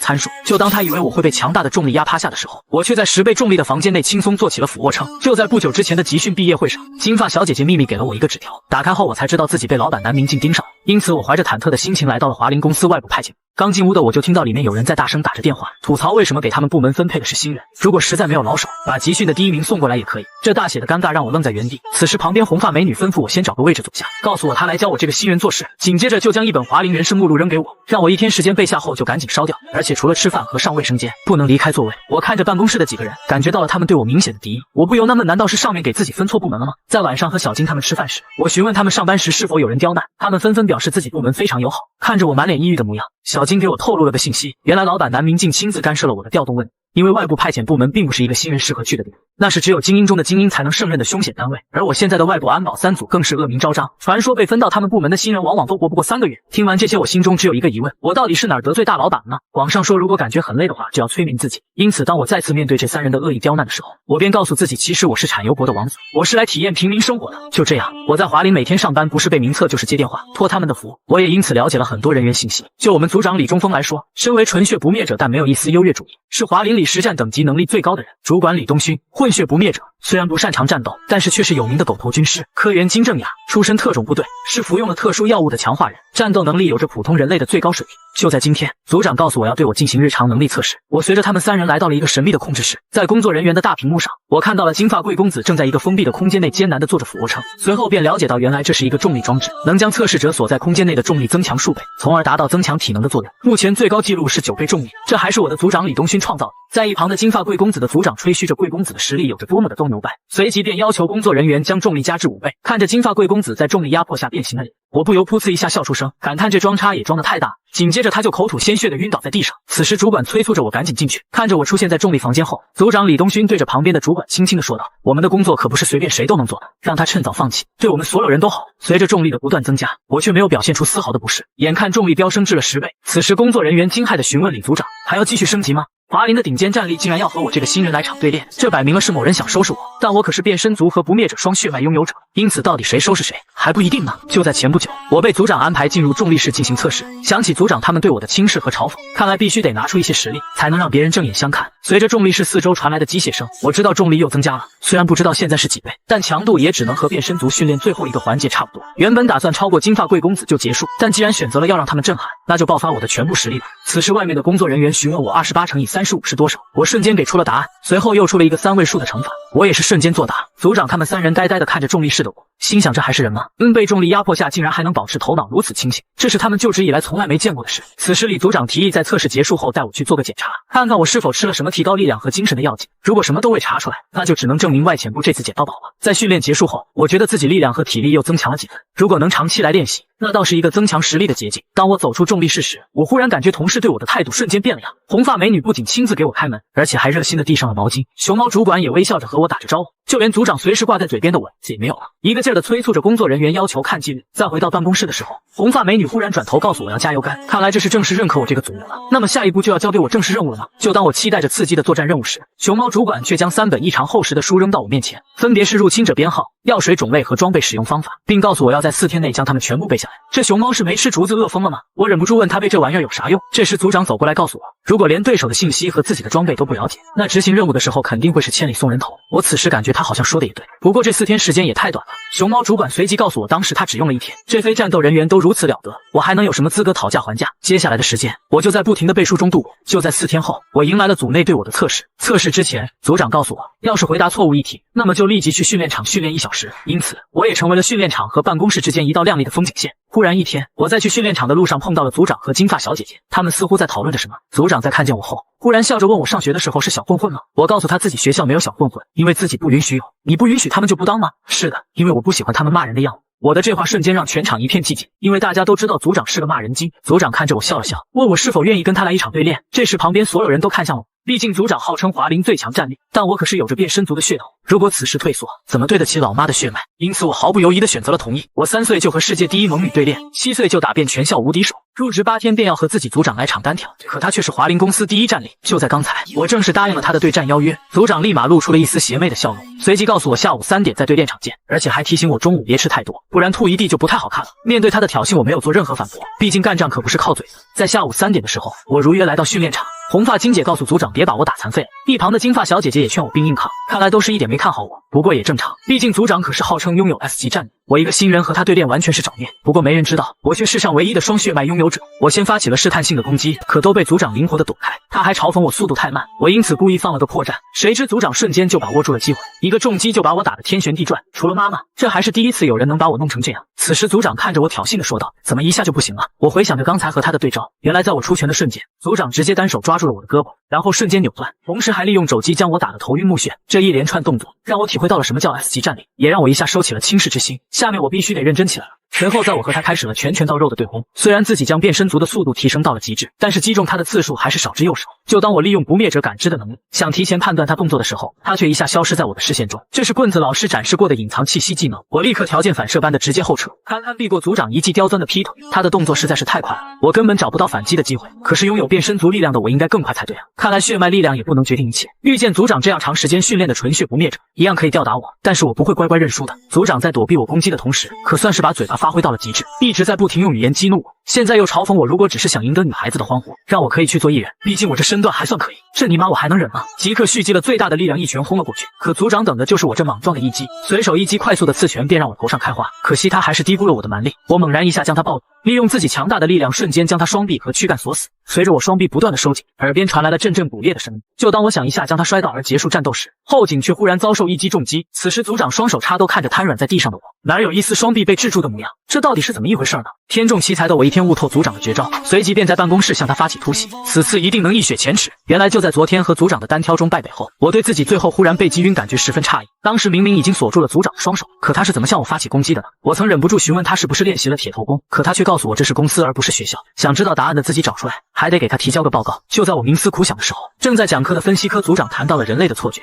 参数，就当他以为我会被强大的重力压趴下的时候，我却在10倍重力的房间内轻松做起了俯卧撑。就在不久之前的集训毕业会上，金发小姐姐秘密给了我一个纸条，打开后我才知道自己被老板南明镜盯上了，因此我怀着忐忑的心情来到了华林公司外部派遣。刚进屋的我就听到里面有人在大声打着电话，吐槽为什么给他们部门分配的是新人，如果实在没有老手，把集训的第1名送过来也可以。这大写的尴尬让我愣在原地。此时旁边红发美女吩咐我先找个位置坐下，告诉我她来教我这个新人做事，紧接着就将一本华林人生目录扔给我，让我1天时间背下后就赶紧烧掉，而且除了吃饭和上卫生间不能离开座位。我看着办公室的几个人，感觉到了他们对我明显的敌意，我不由纳闷，难道是上面给自己分错部门了吗？在晚上和小金他们吃饭时，我询问他们上班时是否有人刁难，他们纷纷表示自己部门非常友好。看着我满脸抑郁的模样，小金给我透露了个信息，原来老板南明镜亲自干涉了我的调动问题。因为外部派遣部门并不是一个新人适合去的地方，那是只有精英中的精英才能胜任的凶险单位，而我现在的外部安保3组更是恶名昭彰，传说被分到他们部门的新人往往都活不过3个月。听完这些，我心中只有一个疑问，我到底是哪儿得罪大老板了呢？网上说如果感觉很累的话就要催眠自己，因此当我再次面对这3人的恶意刁难的时候，我便告诉自己，其实我是产油国的王子，我是来体验平民生活的。就这样，我在华林每天上班不是背名册就是接电话托他们的福，我也因此了解了很多人员信息。就我们组长李中锋来说，身为纯血不灭者但没有一丝优越主义，是华林里实战等级能力最高的人。主管李东勋，混血不灭者，虽然不擅长战斗，但是却是有名的狗头军师，科员金正雅，出身特种部队，是服用了特殊药物的强化人，战斗能力有着普通人类的最高水平。就在今天，组长告诉我要对我进行日常能力测试，我随着他们3人来到了一个神秘的控制室，在工作人员的大屏幕上，我看到了金发贵公子正在一个封闭的空间内艰难地做着俯卧撑，随后便了解到原来这是一个重力装置，能将测试者所在空间内的重力增强数倍，从而达到增强体能的作用。目前最高纪录是9倍重力，这还是我的组长李东勋创造的。在一旁的金发贵公子的组长吹嘘着贵公子的实力有着多么的斗牛掰，随即便要求工作人员将重力加至5倍。看着金发贵公子在重力压迫下变形的脸，我不由噗呲一下笑出声，感叹这装叉也装得太大。紧接着他就口吐鲜血的晕倒在地上。此时主管催促着我赶紧进去。看着我出现在重力房间后，组长李东勋对着旁边的主管轻轻地说道：“我们的工作可不是随便谁都能做的，让他趁早放弃，对我们所有人都好。”随着重力的不断增加，我却没有表现出丝毫的不适。眼看重力飙升至了10倍，此时工作人员惊骇地询问李组长：“还要继续升级吗？”华林的顶尖战力竟然要和我这个新人来场对练，这摆明了是某人想收拾我。但我可是变身族和不灭者双血脉拥有者，因此到底谁收拾谁还不一定呢。就在前不久，我被组长安排进入重力室进行测试，想起组长他们对我的轻视和嘲讽，看来必须得拿出一些实力，才能让别人正眼相看。随着重力室4周传来的机械声，我知道重力又增加了，虽然不知道现在是几倍，但强度也只能和变身族训练最后一个环节差不多。原本打算超过金发贵公子就结束，但既然选择了要让他们震撼，那就爆发我的全部实力吧。此时外面的工作人员询问我28乘以35是多少，我瞬间给出了答案，随后又出了一个3位数的乘法，我也是瞬间作答。组长他们3人呆呆地看着重力室的我，心想这还是人吗？被重力压迫下竟然还能保持头脑如此清醒，这是他们就职以来从来没见过的事。此时李组长提议在测试结束后带我去做个检查，看看我是否吃了什么提高力量和精神的药剂，如果什么都未查出来，那就只能证明外遣部这次捡到宝了。在训练结束后，我觉得自己力量和体力又增强了几分，如果能长期来练习，那倒是一个增强实力的捷径。当我走出重力室时，我忽然感觉同事对我的态度瞬间变了样。红发美女不仅亲自给我开门，而且还热心的递上了毛巾。熊猫主管也微笑着和我打着招呼，就连组长随时挂在嘴边的吻也没有了，一个劲儿的催促着工作人员要求看纪律。再回到办公室的时候，红发美女忽然转头告诉我要加油干，看来这是正式认可我这个组员了。那么下一步就要交给我正式任务了吗？就当我期待着刺激的作战任务时，熊猫主管却将3本异常厚实的书扔到我面前，分别是入侵者编号、药水种类和装备使用方法，并告诉我要在4天内将它们全部背下来。这熊猫是没吃竹子饿疯了吗？我忍不住问他背这玩意儿有啥用。这时组长走过来告诉我，如果连对手的信息和自己的装备都不了解，那执行任务的时候肯定会是千里送人头。我此时感觉他好像说的也对，不过这4天时间也太短了。熊猫主管随即告诉我，当时他只用了1天。这非战斗人员都如此了得，我还能有什么资格讨价还价？接下来的时间我就在不停的背书中度过。就在4天后，我迎来了组内对我的测试。测试之前，组长告诉我，要是回答错误1题，那么就立即去训练场训练1小时。因此，我也成为了训练场和办公室之间一道亮丽的风景线。忽然一天，我在去训练场的路上碰到了组长和金发小姐姐，他们似乎在讨论着什么。组长在看见我后，忽然笑着问我上学的时候是小混混吗？我告诉他自己学校没有小混混，因为自己不允许有。你不允许他们就不当吗？是的，因为我不喜欢他们骂人的样子。我的这话瞬间让全场一片寂静，因为大家都知道组长是个骂人精。组长看着我笑了笑，问我是否愿意跟他来一场对练。这时旁边所有人都看向我，毕竟组长号称华林最强战力，但我可是有着变身族的血统，如果此时退缩，怎么对得起老妈的血脉？因此我毫不犹豫地选择了同意。我3岁就和世界第一猛女对练，7岁就打遍全校无敌手，入职8天便要和自己组长来场单挑，可他却是华林公司第一战力。就在刚才，我正式答应了他的对战邀约，组长立马露出了一丝邪魅的笑容，随即告诉我下午3点在对练场见，而且还提醒我中午别吃太多，不然吐一地就不太好看了。面对他的挑衅，我没有做任何反驳，毕竟干仗可不是靠嘴的。在下午3点的时候，我如约来到训练场。红发金姐告诉组长别把我打残废了，一旁的金发小姐姐也劝我兵硬抗，看来都是一点没看好我，不过也正常，毕竟组长可是号称拥有 S 级战力，我一个新人和他对练完全是找面。不过没人知道，我却世上唯一的双血脉拥有者。我先发起了试探性的攻击，可都被组长灵活的躲开，他还嘲讽我速度太慢，我因此故意放了个破绽，谁知组长瞬间就把握住了机会，一个重击就把我打得天旋地转，除了妈妈，这还是第一次有人能把我弄成这样。此时组长看着我挑衅的说道，怎么一下就不行了？我回想着刚才和他的对招，原来在我出拳的瞬间，组长直接单手抓住了我的胳膊，然后瞬间扭断，同时还利用肘击将我打得头晕目眩。这一连串动作让我体会到了什么叫 S 级战力，也让我一下收起了轻视之心。下面我必须得认真起来了。随后在我和他开始了拳到肉的对轰，虽然自己将变身族的速度提升到了极致，但是击中他的次数还是少之又少。就当我利用不灭者感知的能力，想提前判断他动作的时候，他却一下消失在我的视线中。这是棍子老师展示过的隐藏气息技能，我立刻条件反射般的直接后撤，堪堪避过组长一记刁钻的劈腿。他的动作实在是太快了，我根本找不到反击的机会。可是拥有变身族力量的我应该更快才对啊！看来血脉力量也不能决定一切。遇见组长这样长时间训练的纯血不灭者，一样可以吊打我，但是我不会乖乖认输的。组长在躲避我攻击的同时，可算是把嘴巴发挥到了极致，一直在不停用语言激怒我，现在又嘲讽我如果只是想赢得女孩子的欢呼，让我可以去做艺人，毕竟我这身段还算可以。这尼玛我还能忍吗？即刻蓄积了最大的力量，一拳轰了过去。可组长等的就是我这莽撞的一击，随手一击快速的刺拳便让我头上开花，可惜他还是低估了我的蛮力。我猛然一下将他抱住，利用自己强大的力量瞬间将他双臂和躯干锁死。随着我双臂不断的收紧，耳边传来了阵阵骨裂的声音。就当我想一下将他摔倒而结束战斗时，后颈却忽然遭受一击重击。此时组长双手插兜看着瘫软在地上的我，哪有一丝双臂被制住的模样？这到底是怎么一回事呢？天纵奇才的我一天悟透组长的绝招，随即便在办公室向他发起突袭，此次一定能一雪前耻。原来就在昨天和组长的单挑中败北后，我对自己最后忽然被击晕感觉十分诧异。当时明明已经锁住了组长的双手，可他是怎么向我发起攻击的呢？我曾忍不住询问他是不是练习了铁头功，可他却告诉我这是公司而不是学校，想知道答案的自己找出来，还得给他提交个报告。就在我冥思苦想的时候，正在讲课的分析科组长谈到了人类的错觉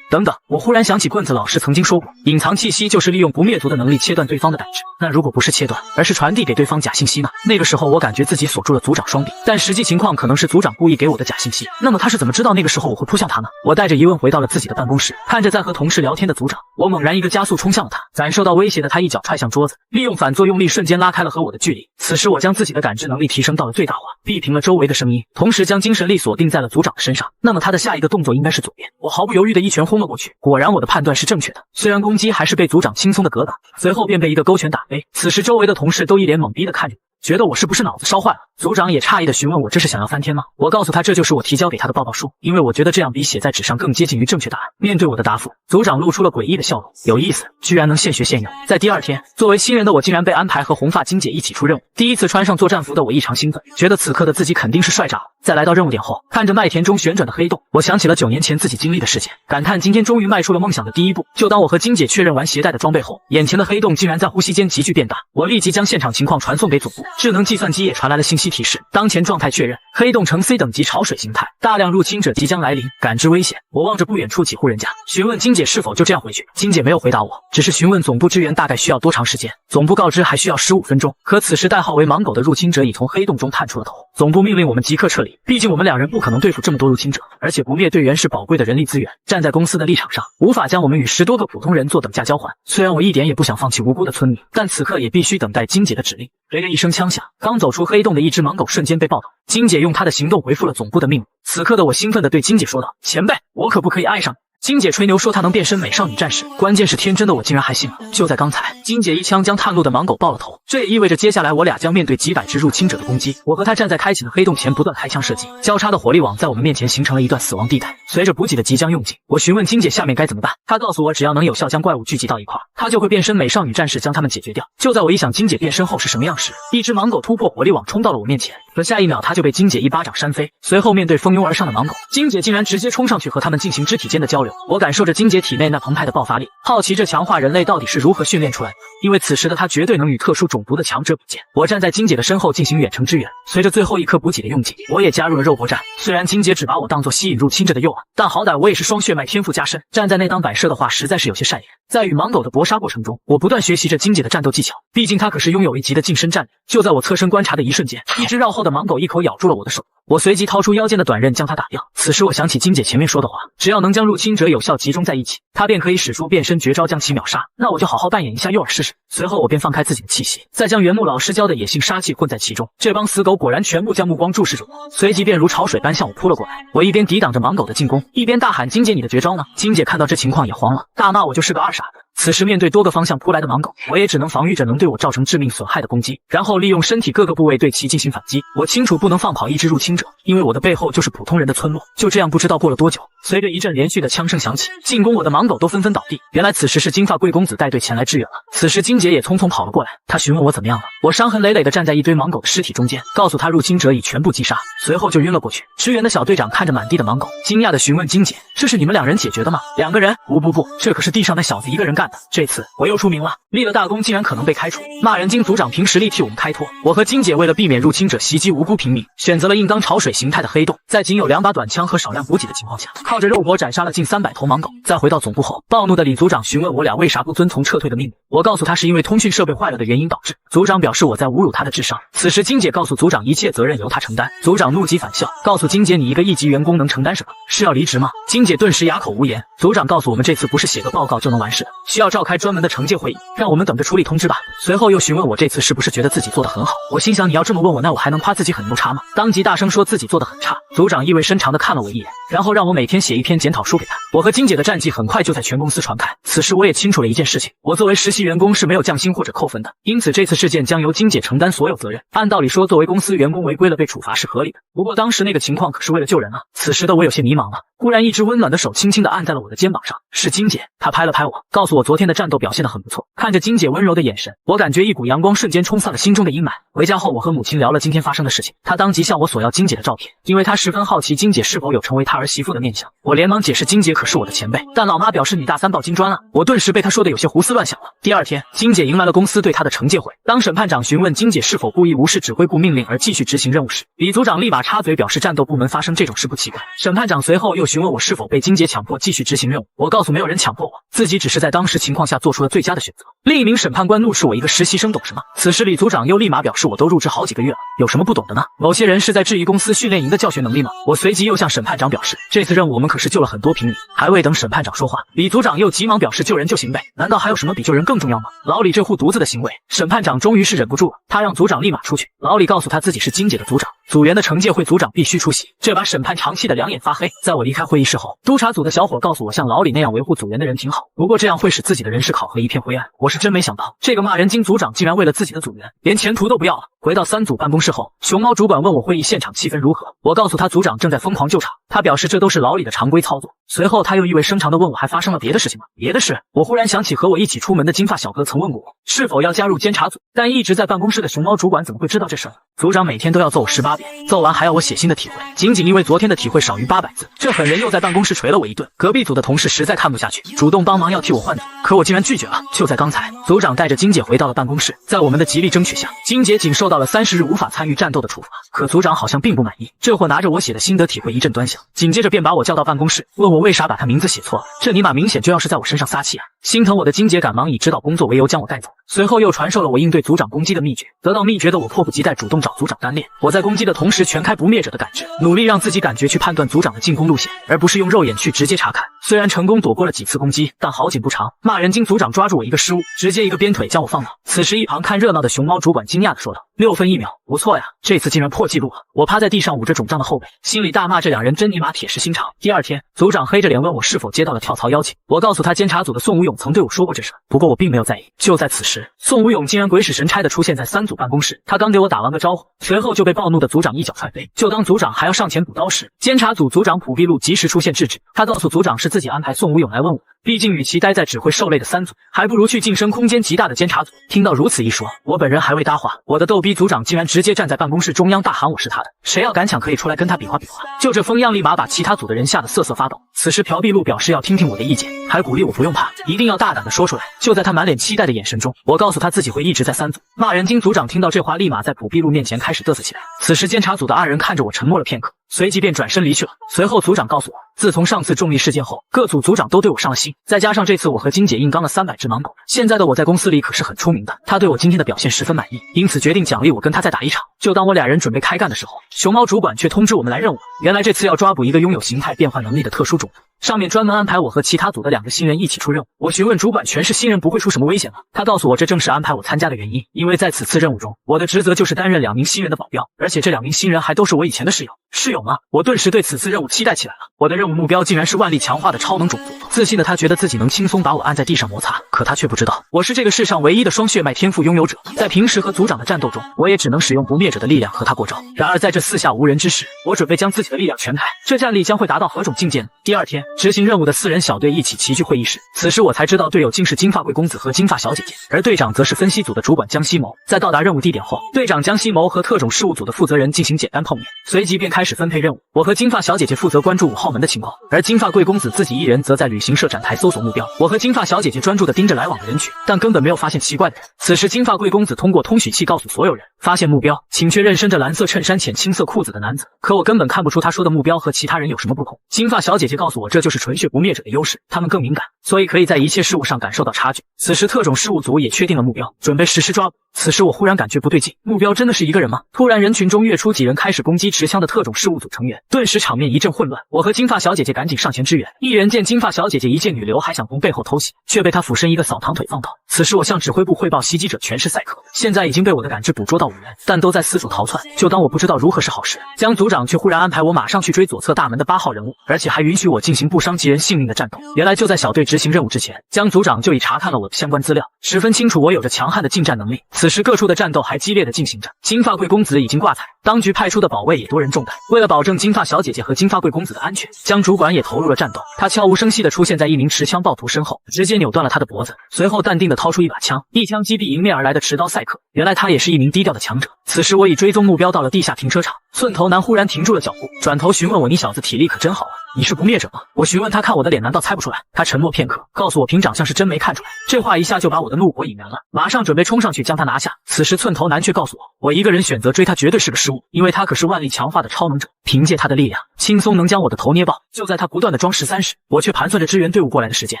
等等，我忽然想起棍子老师曾经说过，隐藏气息就是利用不灭族的能力切断对方的胆汁。那如果不是切断，而是传递给对方假信息呢？那个时候我感觉自己锁住了组长双臂，但实际情况可能是组长故意给我的假信息。那么他是怎么知道那个时候我会扑向他呢？我带着疑问回到了自己的办公室，看着在和同事聊天的组长，我猛然一个加速冲向了他，感受到威胁的他一脚踹向桌子，利用反作用力瞬间拉开了和我的距离。此时我将自己的感知能力提升到了最大化，避平了周围的声音，同时将精神力锁定在了组长的身上。那么他的下一个动作应该是左边，我毫不犹豫的一拳轰了过去，果然我的判断是正确的，虽然攻击还是被组长轻松的格挡，随后便被一个勾拳打飞。此时周围的同事都一脸懵逼的看着我，觉得我是不是脑子烧坏了。组长也诧异的询问我这是想要翻天吗？我告诉他这就是我提交给他的报告书，因为我觉得这样比写在纸上更接近于正确答案。面对我的答复，组长露出了诡异的笑容，有意思，居然能现学现用。在第二天，作为新人的我竟然被安排和红发金姐一起出任务，第一次穿上作战服的我异常兴奋，觉得此刻的自己肯定是帅炸了。在来到任务点后，看着麦田中旋转的黑洞，我想起了9年前自己经历的事件，感叹今天终于迈出了梦想的第一步。就当我和金姐确认完携带的装备后，眼前的黑洞竟然在呼吸间急剧变大，我立即将现场情况传送给总部，智能计算机也传来了信息提示，当前状态确认，黑洞呈 C 等级潮水形态，大量入侵者即将来临，感知危险。我望着不远处几户人家，询问金姐是否就这样回去。金姐没有回答我，只是询问总部支援大概需要多长时间。总部告知还需要15分钟，可此时代号为芒狗的入侵者已从黑洞中探出了头。总部命令我们即刻撤离，毕竟我们两人不可能对付这么多入侵者，而且不灭队员是宝贵的人力资源。站在公司的立场上，无法将我们与10多个普通人做等价交换。虽然我一点也不想放弃无辜的村民，但此刻也必须等待金姐的指令。随着一声枪响，刚走出黑洞的一只芒狗瞬间被爆倒。金姐用她的行动回复了总部的命令。此刻的我兴奋地对金姐说道：“前辈，我可不可以爱上你？”金姐吹牛说她能变身美少女战士，关键是天真的我竟然还信了。就在刚才，金姐一枪将探路的芒狗爆了头，这也意味着接下来我俩将面对几百只入侵者的攻击。我和她站在开启的黑洞前，不断开枪射击，交叉的火力网在我们面前形成了一段死亡地带。随着补给的即将用尽，我询问金姐下面该怎么办。她告诉我，只要能有效将怪物聚集到一块，她就会变身美少女战士将他们解决掉。就在我一想金姐变身后是什么样时，一只芒狗突破火力网冲到了我面前，可下一秒她就被金姐一巴掌扇飞。随后面对蜂拥而上的芒狗，金姐竟然直接冲上去和他们进行肢体间的交流。我感受着金姐体内那澎湃的爆发力，好奇这强化人类到底是如何训练出来的，因为此时的她绝对能与特殊种族的强者比肩。我站在金姐的身后进行远程支援，随着最后一颗补给的用尽，我也加入了肉搏战。虽然金姐只把我当作吸引入侵者的诱饵，但好歹我也是双血脉天赋加身，站在那当摆设的话实在是有些善言。在与芒狗的搏杀过程中，我不断学习着金姐的战斗技巧，毕竟她可是拥有1级的近身战略。就在我侧身观察的一瞬间，一只绕后的芒狗一口咬住了我的手，我随即掏出腰间的短刃将它打掉。此时我想起金姐前面说的话，只要能将入侵者有效集中在一起，她便可以使出变身绝招将其秒杀。那我就好好扮演一下诱饵试试。随后我便放开自己的气息，再将原木老师教的野性杀气混在其中。这帮死狗果然全部将目光注视着我，随即便如潮水般向我扑了过来。我一边抵挡着芒狗的进攻，一边大喊：“金姐，你的绝招呢？”金姐看到这情况也慌了，大骂我就是个二傻子。此时面对多个方向扑来的芒狗，我也只能防御着能对我造成致命损害的攻击，然后利用身体各个部位对其进行反击。我清楚不能放跑一只入侵者，因为我的背后就是普通人的村落。就这样不知道过了多久，随着一阵连续的枪声响起，进攻我的芒狗都纷纷倒地。原来此时是金发贵公子带队前来支援了。此时金姐也匆匆跑了过来，她询问我怎么样了。我伤痕累累地站在一堆芒狗的尸体中间，告诉她入侵者已全部击杀，随后就晕了过去。支援的小队长看着满地的芒狗，惊讶地询问金姐：“这是你们2人解决的吗？”2个人？不，这可是地上那小子一个人干的。这次我又出名了，立了大功竟然可能被开除，骂人金组长凭实力替我们开脱。我和金姐为了避免入侵者袭击无辜平民，选择了硬刚潮水形态的黑洞，在仅有2把短枪和少量补给的情况下，靠着肉搏斩杀了近300头芒狗。在回到总部后，暴怒的李组长询问我俩为啥不遵从撤退的命令，我告诉他是因为通讯设备坏了的原因导致。组长表示我在侮辱他的智商。此时金姐告诉组长一切责任由他承担，组长怒极反笑，告诉金姐你一个1级员工能承担什么？是要离职吗？金姐顿时哑口无言。组长告诉我们这次不是写个报告就能完事的，需要召开专门的惩戒会议，让我们等着处理通知吧。随后又询问我这次是不是觉得自己做得很好，我心想你要这么问我，那我还能夸自己很牛叉吗？当即大声说自己做得很差。组长意味深长地看了我一眼，然后让我每天写一篇检讨书给他。我和金姐的战绩很快就在全公司传开。此时我也清楚了一件事情，我作为实习员工是没有降薪或者扣分的，因此这次事件将由金姐承担所有责任。按道理说，作为公司员工违规了被处罚是合理的，不过当时那个情况可是为了救人啊。此时的我有些迷茫了，忽然一只温暖的手轻轻地按在了我的肩膀上，是金姐。她拍了拍我，告诉我昨天的战斗表现得很不错。看着金姐温柔的眼神，我感觉一股阳光瞬间冲散了心中的阴霾。回家后，我和母亲聊了今天发生的事情，她当即向我索要金姐的照片，因为她十分好奇金姐是否有成为她儿媳妇的念想。我连忙解释金姐可是我的前辈，但老妈表示女大3抱金砖啊。我顿时被她说的有些胡思乱想了。第二天，金姐迎来了公司对她的惩戒会。当审判长询问金姐是否故意无视指挥部命令而继续执行任务时，李组长立马插嘴表示战斗部门发生这种事不奇怪。审判长随后又询问我是否被金姐强迫继续执行任务，我告诉没有人强迫我，自己只是在当时情况下做出了最佳的选择。另一名审判官怒视我一个实习生懂什么？此时李组长又立马表示我都入职好几个月了，有什么不懂的呢？某些人是在质疑公司训练营的教学能力吗？我随即又向审判长表示，这次任务我们可是救了很多平民。还未等审判长说话，李组长又急忙表示救人就行呗，难道还有什么比救人更重要吗？老李这护犊子的行为，审判长终于是忍不住了，他让组长立马出去。老李告诉他自己是金姐的组长，组员的惩戒会组长必须出席，这把审判长气的两眼发黑。在我离开会议室后，督察组的小伙告诉我，像老李那样维护组员的人挺好，不过这样会使自己的人事考核一片灰暗。我是真没想到，这个骂人金组长竟然为了自己的组员，连前途都不要了。回到3组办公室后，熊猫主管问我会议现场气氛如何，我告诉他组长正在疯狂救场，他表示这都是牢里的常规操作。随后他又意味深长地问我还发生了别的事情吗？别的事？我忽然想起和我一起出门的金发小哥曾问过我是否要加入监察组，但一直在办公室的熊猫主管怎么会知道这事儿呢？组长每天都要揍我18遍，揍完还要我写新的体会，仅因为昨天的体会少于800字，这狠人又在办公室捶了我一顿。隔壁组的同事实在看不下去，主动帮忙要替我换组，可我竟然拒绝了。就在刚才，组长带着金姐回到了办公室，在我们的极力争取下，金姐仅受到了30日无法参与战斗的处罚。可组长好像并不满意，这货拿着我写的心得体会一阵端详，紧接着便把我叫到办公室，问我为啥把他名字写错了，这尼玛明显就要是在我身上撒气啊！心疼我的金姐赶忙以指导工作为由将我带走，随后又传授了我应对组长攻击的秘诀。得到秘诀的我迫不及待主动找组长单练，我在攻击的同时全开不灭者的感知，努力让自己感觉去判断组长的进攻路线，而不是用肉眼去直接查看。虽然成功躲过了几次攻击，但好景不长，骂人精组长抓住我一个失误，直接一个鞭腿将我放倒。此时一旁看热闹的熊猫主管惊讶地说道：“6分1秒，不错呀，这次竟然破纪录了。”我趴在地上捂着肿胀的后背，心里大骂这两人真尼玛铁石心肠。第二天，组长黑着脸问我是否接到了跳槽邀请，我告诉他监察组的宋武勇曾对我说过这事，不过我并没有在意。就在此时，宋武勇竟然鬼使神差地出现在3组办公室，他刚给我打完个招呼，随后就被暴怒的组长一脚踹飞。就当组长还要上前补刀时，监察组组长普毕禄及时出现制止，他告诉组长是自己安排宋武勇来问我，毕竟与其待在只会受累的3组，还不如去晋升空间极大的监察组。听到如此一说，我本人还未搭话，我的逗逼组长竟然直接站在办公室中央大喊我是他的，谁要敢抢可以出来跟他比划比划。就这疯样，立马把其他组的人吓得瑟瑟发抖。此时朴毕禄表示要听听我的意见，还鼓励我不用怕，一定要大胆地说出来。就在他满脸期待的眼神中，我告诉他自己会一直在3组。骂人精组长听到这话，立马在朴毕禄面前开始嘚瑟起来。此时监察组的2人看着我沉默了片刻，随即便转身离去了。随后组长告诉我，自从上次重力事件后，各组组长都对我上了心，再加上这次我和金姐硬刚了300只盲狗，现在的我在公司里可是很出名的。他对我今天的表现十分满意，因此决定奖励我跟他再打一场。就当我俩人准备开干的时候，熊猫主管却通知我们来任务，原来这次要抓捕一个拥有形态变换能力的特殊种族，上面专门安排我和其他组的2个新人一起出任务。我询问主管全是新人不会出什么危险吗？他告诉我这正是安排我参加的原因，因为在此次任务中，我的职责就是担任2名新人的保镖，而且这2名新人还都是我以前的室友。室友吗？我顿时对此次任务期待起来了。我的任务目标竟然是万力强化的超能种族。自信的他觉得自己能轻松把我按在地上摩擦，可他却不知道我是这个世上唯一的双血脉天赋拥有者。在平时和组长的战斗中，我也只能使用不灭者的力量和他过招。然而在这四下无人之时，我准备将自己的力量全开，这战力将会达到何种境界呢？第二天，执行任务的4人小队一起齐聚会议室，此时我才知道队友竟是金发贵公子和金发小姐姐，而队长则是分析组的主管江西谋。在到达任务地点后，队长江西谋和特种事务组的负责人进行简单碰面，随即便开始分配任务。我和金发小姐姐负责关注5号门的情况，而金发贵公子自己一人则在旅行社展台搜索目标。我和金发小姐姐专注地盯着来往的人群，但根本没有发现奇怪的人。此时金发贵公子通过通许器告诉所有人，发现目标，请确认身着蓝色衬衫浅青色裤子的男子。可我根本看不出他说的目标和其他人有什么不同。金发小姐姐告诉我，这就是纯血不灭者的优势，他们更敏感，所以可以在一切事物上感受到差距。此时特种事务组也确定了目标，准备实施抓捕。此时我忽然感觉不对劲，目标真的是一个人吗？突然人群中跃出几人开始攻击持枪的特种事务组成员，顿时场面一阵混乱。我和金发小姐姐赶紧上前支援，一人见金发小姐姐一见女流还想从背后偷袭，却被她俯身一个扫堂腿放倒。此时我向指挥部汇报，袭击者全是赛克，现在已经被我的感知捕捉到5人，但都在4组逃窜。就当我不知道如何是好时，江组长却忽然安排我马上去追左侧大门的8号人物，而且还允许我进行不伤及人性命的战斗。原来就在小队执行任务之前，江组长就已查看了我的相关资料，十分清楚我有着强悍的近战能力。此时各处的战斗还激烈的进行着，金发贵公子已经挂彩，当局派出的保卫也多人中弹。为了保证金发小姐姐和金发贵公子的安全，江主管也投入了战斗。他悄无声息地出现在一名持枪暴徒身后，直接扭断了他的脖子，随后淡定地掏出一把枪，一枪击毙迎面而来的持刀赛克。原来他也是一名低调的强者。此时我已追踪目标到了地下停车场，寸头男忽然停住了脚步，转头询问我，你小子体力可真好啊，你是不灭者吗？我询问他，看我的脸难道猜不出来？他沉默片刻，告诉我凭长相是真没看出来。这话一下就把我的怒火引燃了，马上准备冲上去将他拿下。此时寸头男却告诉我，我一个人选择追他绝对是个失误，因为他可是万力强化的超能者，凭借他的力量轻松能将我的头捏爆。就在他不断的装13时，我却盘算着支援队伍过来的时间，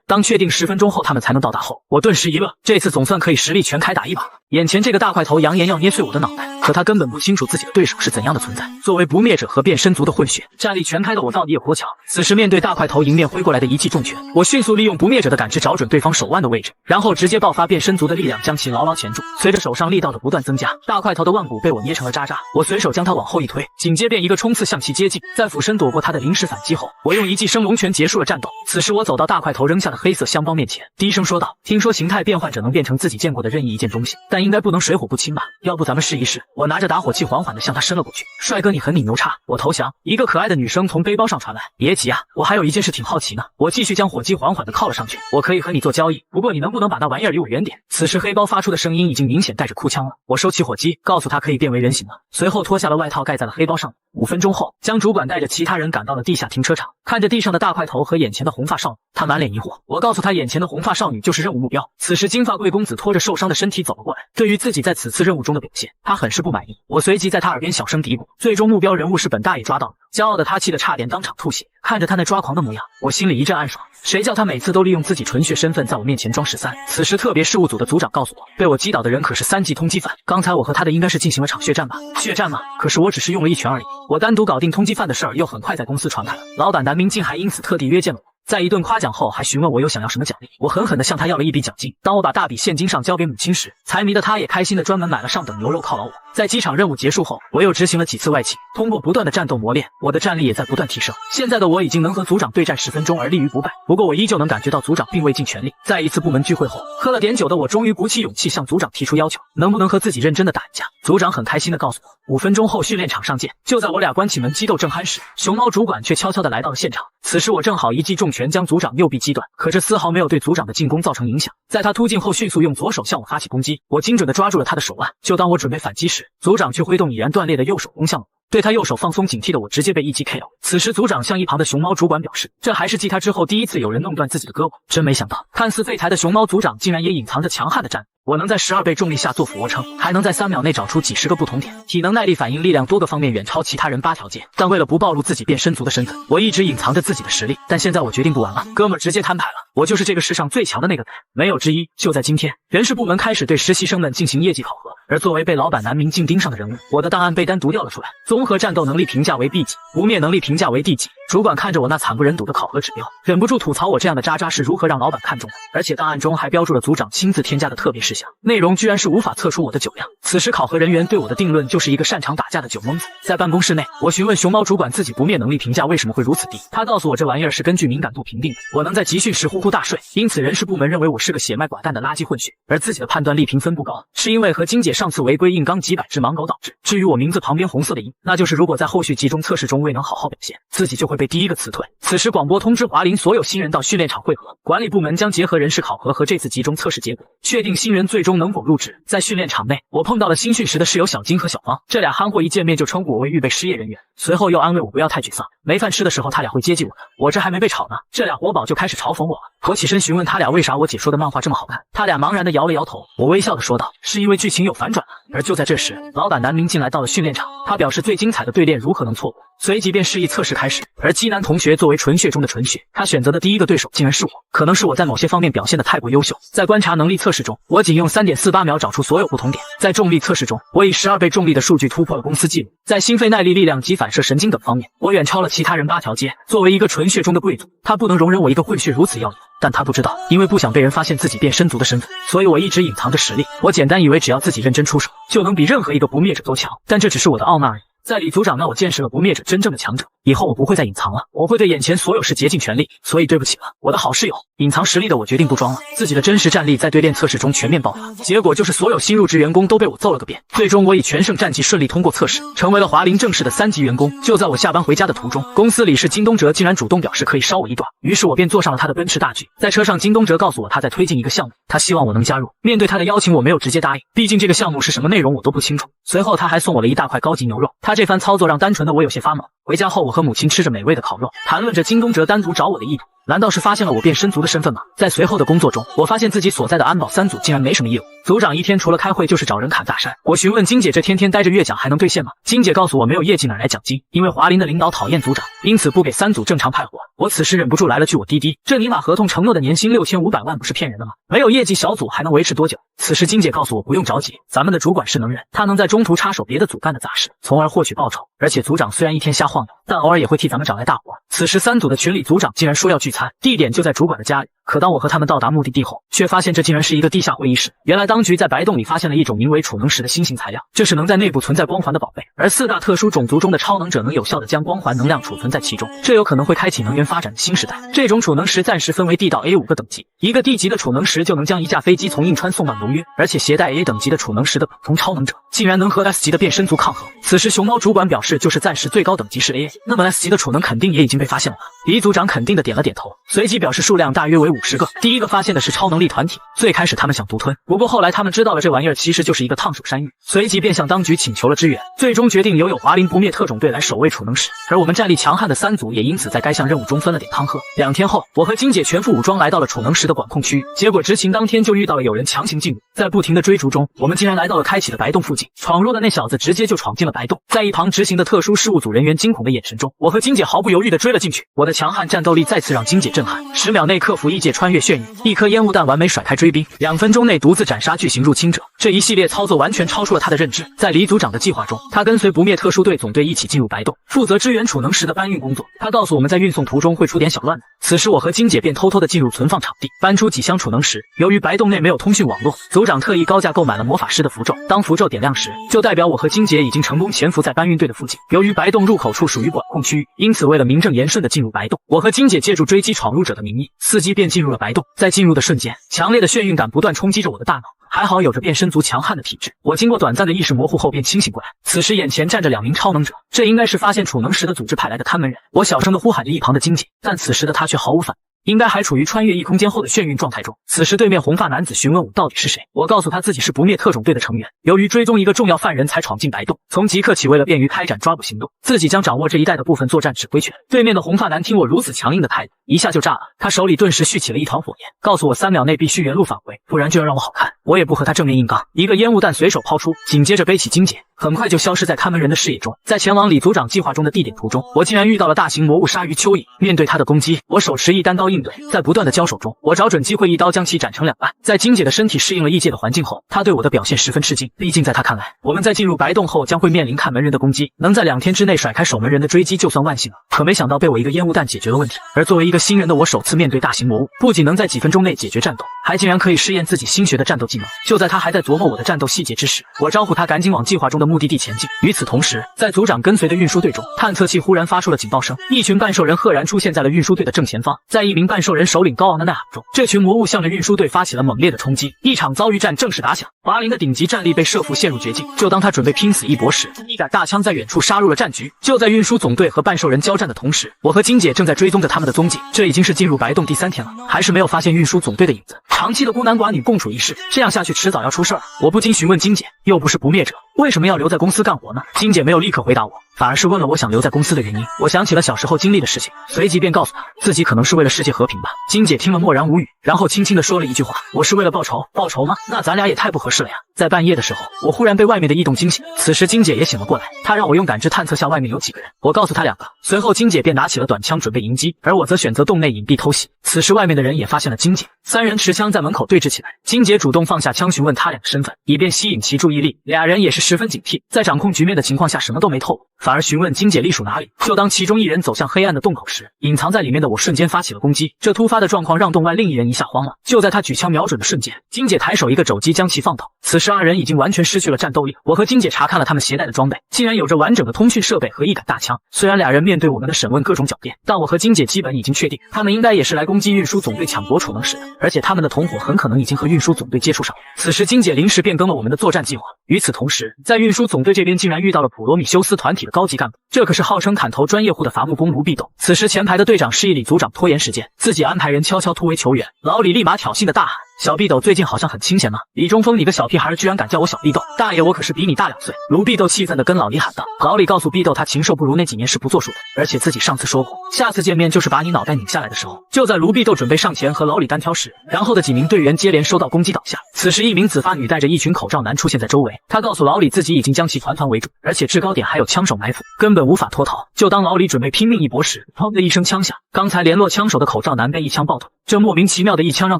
当确定10分钟后他们才能到达后，我顿时一乐，这次总算可以实力全开打一把了。眼前这个大块头扬言要捏碎我的脑袋，可他根本不清楚自己的对手是怎样的存在。作为不灭者和变身族的混血，战力全开的我到底有多强？此时面对大块头迎面挥过来的一记重拳，我迅速利用不灭者的感知找准对方手腕的位置，然后直接爆发变身族的力量将其牢牢钳住。随着手上力道的不断增加，大块头的腕骨被我捏成了渣渣，我随手将他往后一推，紧接便一个冲刺向其接近。在俯身躲过他的临时反击后，我用一记升龙拳结束了战斗。此时我走到大块头扔下的黑色香包面前，低声说道：“听说形态变换者能变成自己见过的任意一件东西，但应该不能水火不侵吧？要不咱们试一试？”我拿着打火器缓缓地向他伸了过去。“帅哥，你很拧牛叉，我投降。”一个可爱的女声从背包上传来。“别急啊，我还有一件事挺好奇呢。”我继续将火机缓缓地靠了上去。“我可以和你做交易，不过你能不能把那玩意儿离我远点？”此时黑包发出的声音已经明显带着哭腔了。我收起火机，告诉他可以变为人形了，随后脱下了外套盖在了黑包上。5分钟后，将主管带着其他人赶到了地下停车场，看着地上的大块头和眼前的红发少女，他满脸疑惑。我告诉他，眼前的红发少女就是任务目标。此时金发贵公子拖着受伤的身体走了过来，对于自己在此次任务中的表现，他很是不满意。我随即在他耳边小声嘀咕，最终目标人物是本大爷抓到的。骄傲的他气得差点当场吐血。看着他那抓狂的模样，我心里一阵暗爽。谁叫他每次都利用自己纯血身份在我面前装13。此时特别事务组的组长告诉我，被我击倒的人可是3级通缉犯。刚才我和他的应该是进行了场血战吧？血战吗？可是我只是用了1拳而已。我单独搞定通缉犯的事儿又很快在公司传开了，老板南明竟还因此特地约见了我。在一顿夸奖后，还询问我有想要什么奖励。我狠狠地向他要了一笔奖金。当我把大笔现金上交给母亲时，财迷的他也开心地专门买了上等牛肉犒劳我。在机场任务结束后，我又执行了几次外勤，通过不断的战斗磨练，我的战力也在不断提升。现在的我已经能和组长对战10分钟而立于不败。不过我依旧能感觉到组长并未尽全力。在一次部门聚会后，喝了点酒的我终于鼓起勇气向组长提出要求，能不能和自己认真的打一架？组长很开心地告诉我，5分钟后训练场上见。就在我俩关起门激斗正酣时，熊猫主管却悄悄地来到了现场。此时我正好一记重拳将组长右臂击断，可这丝毫没有对组长的进攻造成影响。在他突进后，迅速用左手向我发起攻击，我精准地抓住了他的手腕。就当我准备反击时，组长却挥动已然断裂的右手攻向我。对他右手放松警惕的我直接被一击 KO。此时组长向一旁的熊猫主管表示，这还是继他之后第一次有人弄断自己的胳膊。真没想到，看似废材的熊猫组长竟然也隐藏着强悍的战力。我能在12倍重力下做俯卧撑，还能在3秒内找出几10个不同点，体能、耐力、反应、力量多个方面远超其他人8条街。但为了不暴露自己变身族的身份，我一直隐藏着自己的实力。但现在我决定不玩了，哥们儿直接摊牌了，我就是这个世上最强的那个仔，没有之一。就在今天，人事部门开始对实习生们进行业绩考核，而作为被老板南明静盯上的人物，我的档案被单独调了出来。综合战斗能力评价为 B 级，不灭能力评价为 D 级。主管看着我那惨不忍睹的考核指标，忍不住吐槽我这样的渣渣是如何让老板看中的。而且档案中还标注了组长亲自添加的特别事项，内容居然是无法测出我的酒量。此时考核人员对我的定论就是一个擅长打架的酒蒙子。在办公室内，我询问熊猫主管自己不灭能力评价为什么会如此低，他告诉我这玩意儿是根据敏感度评定的。我能在集训时呼呼大睡，因此人事部门认为我是个血脉寡淡的垃圾混血，而自己的判断力评分不高，是因为和金姐上次违规硬刚几百只盲狗导致。至于我名字旁边红色的印，那就是如果在后续集中测试中未能好好表现，自己就会被第一个辞退。此时广播通知华林所有新人到训练场汇合，管理部门将结合人事考核和这次集中测试结果，确定新人最终能否入职。在训练场内，我碰到了新训时的室友小金和小芳，这俩憨货一见面就称呼我为预备失业人员，随后又安慰我不要太沮丧，没饭吃的时候他俩会接济我的。我这还没被炒呢，这俩活宝就开始嘲讽我了。我起身询问他俩为啥我解说的漫画这么好看，他俩茫然的摇了摇头。我微笑的说道，是因为剧情有反转了。而就在这时，老板南明进来到了训练场，他表示最精彩的对练如何能错过，随即便示意测试开始。而基南同学作为纯血中的纯血，他选择的第一个对手竟然是我，可能是我在某些方面表现得太过优秀。在观察能力测试中，我仅用3.48秒找出所有不同点。在重力测试中，我以12倍重力的数据突破了公司纪录。在心肺耐力、力量及反射神经等方面，我远超了其他人8条街。作为一个纯血中的贵族，他不能容忍我一个混血如此耀眼。但他不知道，因为不想被人发现自己变身族的身份，所以我一直隐藏着实力。我简单以为只要自己认真出手，就能比任何一个不灭者都强，但这只是我的傲慢而已。在李组长那，我见识了不灭者真正的强者。以后我不会再隐藏了，我会对眼前所有事竭尽全力。所以对不起了，我的好室友。隐藏实力的我决定不装了，自己的真实战力在对练测试中全面爆发。结果就是所有新入职员工都被我揍了个遍。最终我以全胜战绩顺利通过测试，成为了华林正式的3级员工。就在我下班回家的途中，公司理事金东哲竟然主动表示可以捎我一段，于是我便坐上了他的奔驰大 G。在车上，金东哲告诉我他在推进一个项目，他希望我能加入。面对他的邀请，我没有直接答应，毕竟这个项目是什么内容我都不清楚。随后他还送我了一大块高级牛肉，他这番操作让单纯的我有些发毛。回家后，我和母亲吃着美味的烤肉，谈论着金东哲单独找我的意图。难道是发现了我变身族的身份吗？在随后的工作中，我发现自己所在的安保3组竟然没什么业务，组长一天除了开会就是找人砍大山。我询问金姐，这天天待着月奖还能兑现吗？金姐告诉我，没有业绩哪来奖金，因为华林的领导讨厌组长，因此不给3组正常派活。我此时忍不住来了句我滴滴，这尼玛合同承诺的年薪6500万不是骗人的吗？没有业绩小组还能维持多久？此时金姐告诉我不用着急，咱们的主管是能人，他能在中途插手别的组干的杂事，从而获取报酬。而且组长虽然一天瞎晃悠，但偶尔也会替咱们找来大活。此时3组的群里组长竟然说要聚餐，地点就在主管的家里。可当我和他们到达目的地后，却发现这竟然是一个地下会议室。原来当局在白洞里发现了一种名为储能石的新型材料，这是能在内部存在光环的宝贝，而4大特殊种族中的超能者能有效地将光环能量储存在其中，这有可能会开启能源发展的新时代。这种储能石暂时分为 D 到 A5个等级，一个 D 级的储能石就能将一架飞机从印川送到纽约，而且携带 A 等级的储能石的普通超能者竟然能和 S 级的变身族抗衡。此时熊猫主管表示，就是暂时最高等级是 A， 那么 S 级的储能肯定也已经被发现了吧？李组长肯定的点了点头，随即表示数量大约为50个。第一个发现的是超能力团体，最开始他们想独吞，不过后来他们知道了这玩意儿其实就是一个烫手山芋，随即便向当局请求了支援，最终决定由华林不灭特种队来守卫储能石，而我们战力强悍的3组也因此在该项任务中分了点汤喝。2天后，我和金姐全副武装来到了储能石的管控区域，结果执勤当天就遇到了有人强行进入，在不停的追逐中，我们竟然来到了开启的白洞附近，闯入的那小子直接就闯进了白洞，在一旁执行的特殊事务组人员惊恐的眼神中，我和金姐毫不犹豫地追了进去，我的强悍战斗力再次让金姐震撼，10秒内克服异界穿越眩晕，一颗烟雾弹完美甩开追兵，2分钟内独自斩杀巨型入侵者，这一系列操作完全超出了他的认知。在李组长的计划中，他跟随不灭特殊队总队一起进入白洞，负责支援储能石的搬运工作。他告诉我们在运送途中会出点小乱子，此时我和金姐便偷偷的进入存放场地，搬出几箱储能石。由于白洞内没有通讯网络，组长特意高价购买了魔法师的符咒，当符咒点亮时，就代表我和金姐已经成功潜伏在搬运队的附近。由于白洞入口处属于管控区域，因此为了名正言顺的进入白洞，我和金姐借助追击闯入者的名义，伺机便进入了白洞。在进入的瞬间，强烈的眩晕感不断冲击着我的大脑，还好有着变身族强悍的体质，我经过短暂的意识模糊后便清醒过来。此时眼前站着2名超能者，这应该是发现储能石的组织派来的看门人。我小声的呼喊着一旁的金姐，但此时的她却毫无反应，应该还处于穿越异空间后的眩晕状态中。此时对面红发男子询问我到底是谁，我告诉他自己是不灭特种队的成员，由于追踪一个重要犯人才闯进白洞，从即刻起为了便于开展抓捕行动，自己将掌握这一带的部分作战指挥权。对面的红发男听我如此强硬的态度，一下就炸了，他手里顿时蓄起了一团火焰，告诉我3秒内必须原路返回，不然就要让我好看。我也不和他正面硬刚，一个烟雾弹随手抛出，紧接着背起金姐，很快就消失在看门人的视野中。在前往李组长计划中的地点途中，我竟然遇到了大型魔物鲨鱼蚯蚓，面对他的攻击，我手持一单刀应对，在不断的交手中，我找准机会一刀将其斩成2半。在金姐的身体适应了异界的环境后，她对我的表现十分吃惊，毕竟在她看来，我们在进入白洞后将会面临看门人的攻击，能在2天之内甩开守门人的追击就算万幸了，可没想到被我一个烟雾弹解决了问题。而作为一个新人的我首次面对大型魔物，不仅能在几分钟内解决战斗，还竟然可以试验自己新学的战斗技能。就在他还在琢磨我的战斗细节之时，我招呼他赶紧往计划中的目的地前进。与此同时，在组长跟随的运输队中，探测器忽然发出了警报声，一群半兽人赫然出现在了运输队的正前方。在一名半兽人首领高昂的呐喊中，这群魔物向着运输队发起了猛烈的冲击，一场遭遇战正式打响。华林的顶级战力被设伏陷入绝境，就当他准备拼死一搏时，一杆大枪在远处杀入了战局。就在运输总队和半兽人交战的同时，我和金姐正在追踪着他们的踪迹。这已经是进入白洞第3天了，还是没有发现运输总队的影子。长期的孤男寡女共处一室，这样下去迟早要出事儿。我不禁询问金姐，又不是不灭者，为什么要留在公司干活呢？金姐没有立刻回答我，反而是问了我想留在公司的原因。我想起了小时候经历的事情，随即便告诉她自己可能是为了世界和平吧。金姐听了默然无语，然后轻轻地说了一句话，我是为了报仇。报仇吗？那咱俩也太不合适了呀。在半夜的时候，我忽然被外面的异动惊醒，此时金姐也醒了过来，她让我用感知探测下外面有几个人，我告诉她2个，随后金姐便拿起了短枪准备迎击，而我则选择洞内隐蔽偷袭。此时外面的人也发现了金姐，3人持枪在门口对峙起来，金姐主动放下枪询问他俩的身份，以便吸引其注意力。俩人也是十分警惕，在掌控局面的情况下什么都没透露，反而询问金姐隶属哪里。就当其中一人走向黑暗的洞口时，隐藏在里面的我瞬间发起了攻击，这突发的状况让洞外另一人一下慌了。就在他举枪瞄准的瞬间，金姐抬手一个肘击将其放倒。此时2人已经完全失去了战斗力，我和金姐查看了他们携带的装备，竟然有着完整的通讯设备和一杆大枪。虽然2人面对我们的审问各种狡辩，但我和金姐基本已经确定，他们应该也是来攻击运输总队抢夺储能石的，而且他们的同伙很可能已经和运输总队接触上了。此时金姐临时变更了我们的作战计划。与此同时，在运输总队这边竟然遇到了普罗米修斯团体的高级干部，这可是号称砍头专业户的伐木工卢必斗。此时前排的队长示意李组长拖延时间，自己安排人悄悄突围求援。老李立马挑衅的大喊，小必斗最近好像很清闲呢，李中锋你个小屁孩居然敢叫我小必斗，大爷我可是比你大2岁。卢必斗气愤的跟老李喊道。老李告诉必斗他禽兽不如，那几年是不作数的，而且自己上次说过，下次见面就是把你脑袋拧下来的时候。就在卢必斗准备上前和老李单挑时，然后的几名队员接连收到攻击倒下。此时一名紫发女带着一群口罩男出现在周围，她告诉老李自己已经将其团团围住，而且制高点还有枪手埋伏，根本无法脱逃。就当老李准备拼命一搏时，砰的一声枪响，刚才联络枪手的口罩男被一枪爆头，这莫名其妙的一枪让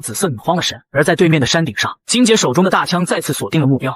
紫色女慌了神。而在对面的山顶上，金姐手中的大枪再次锁定了目标，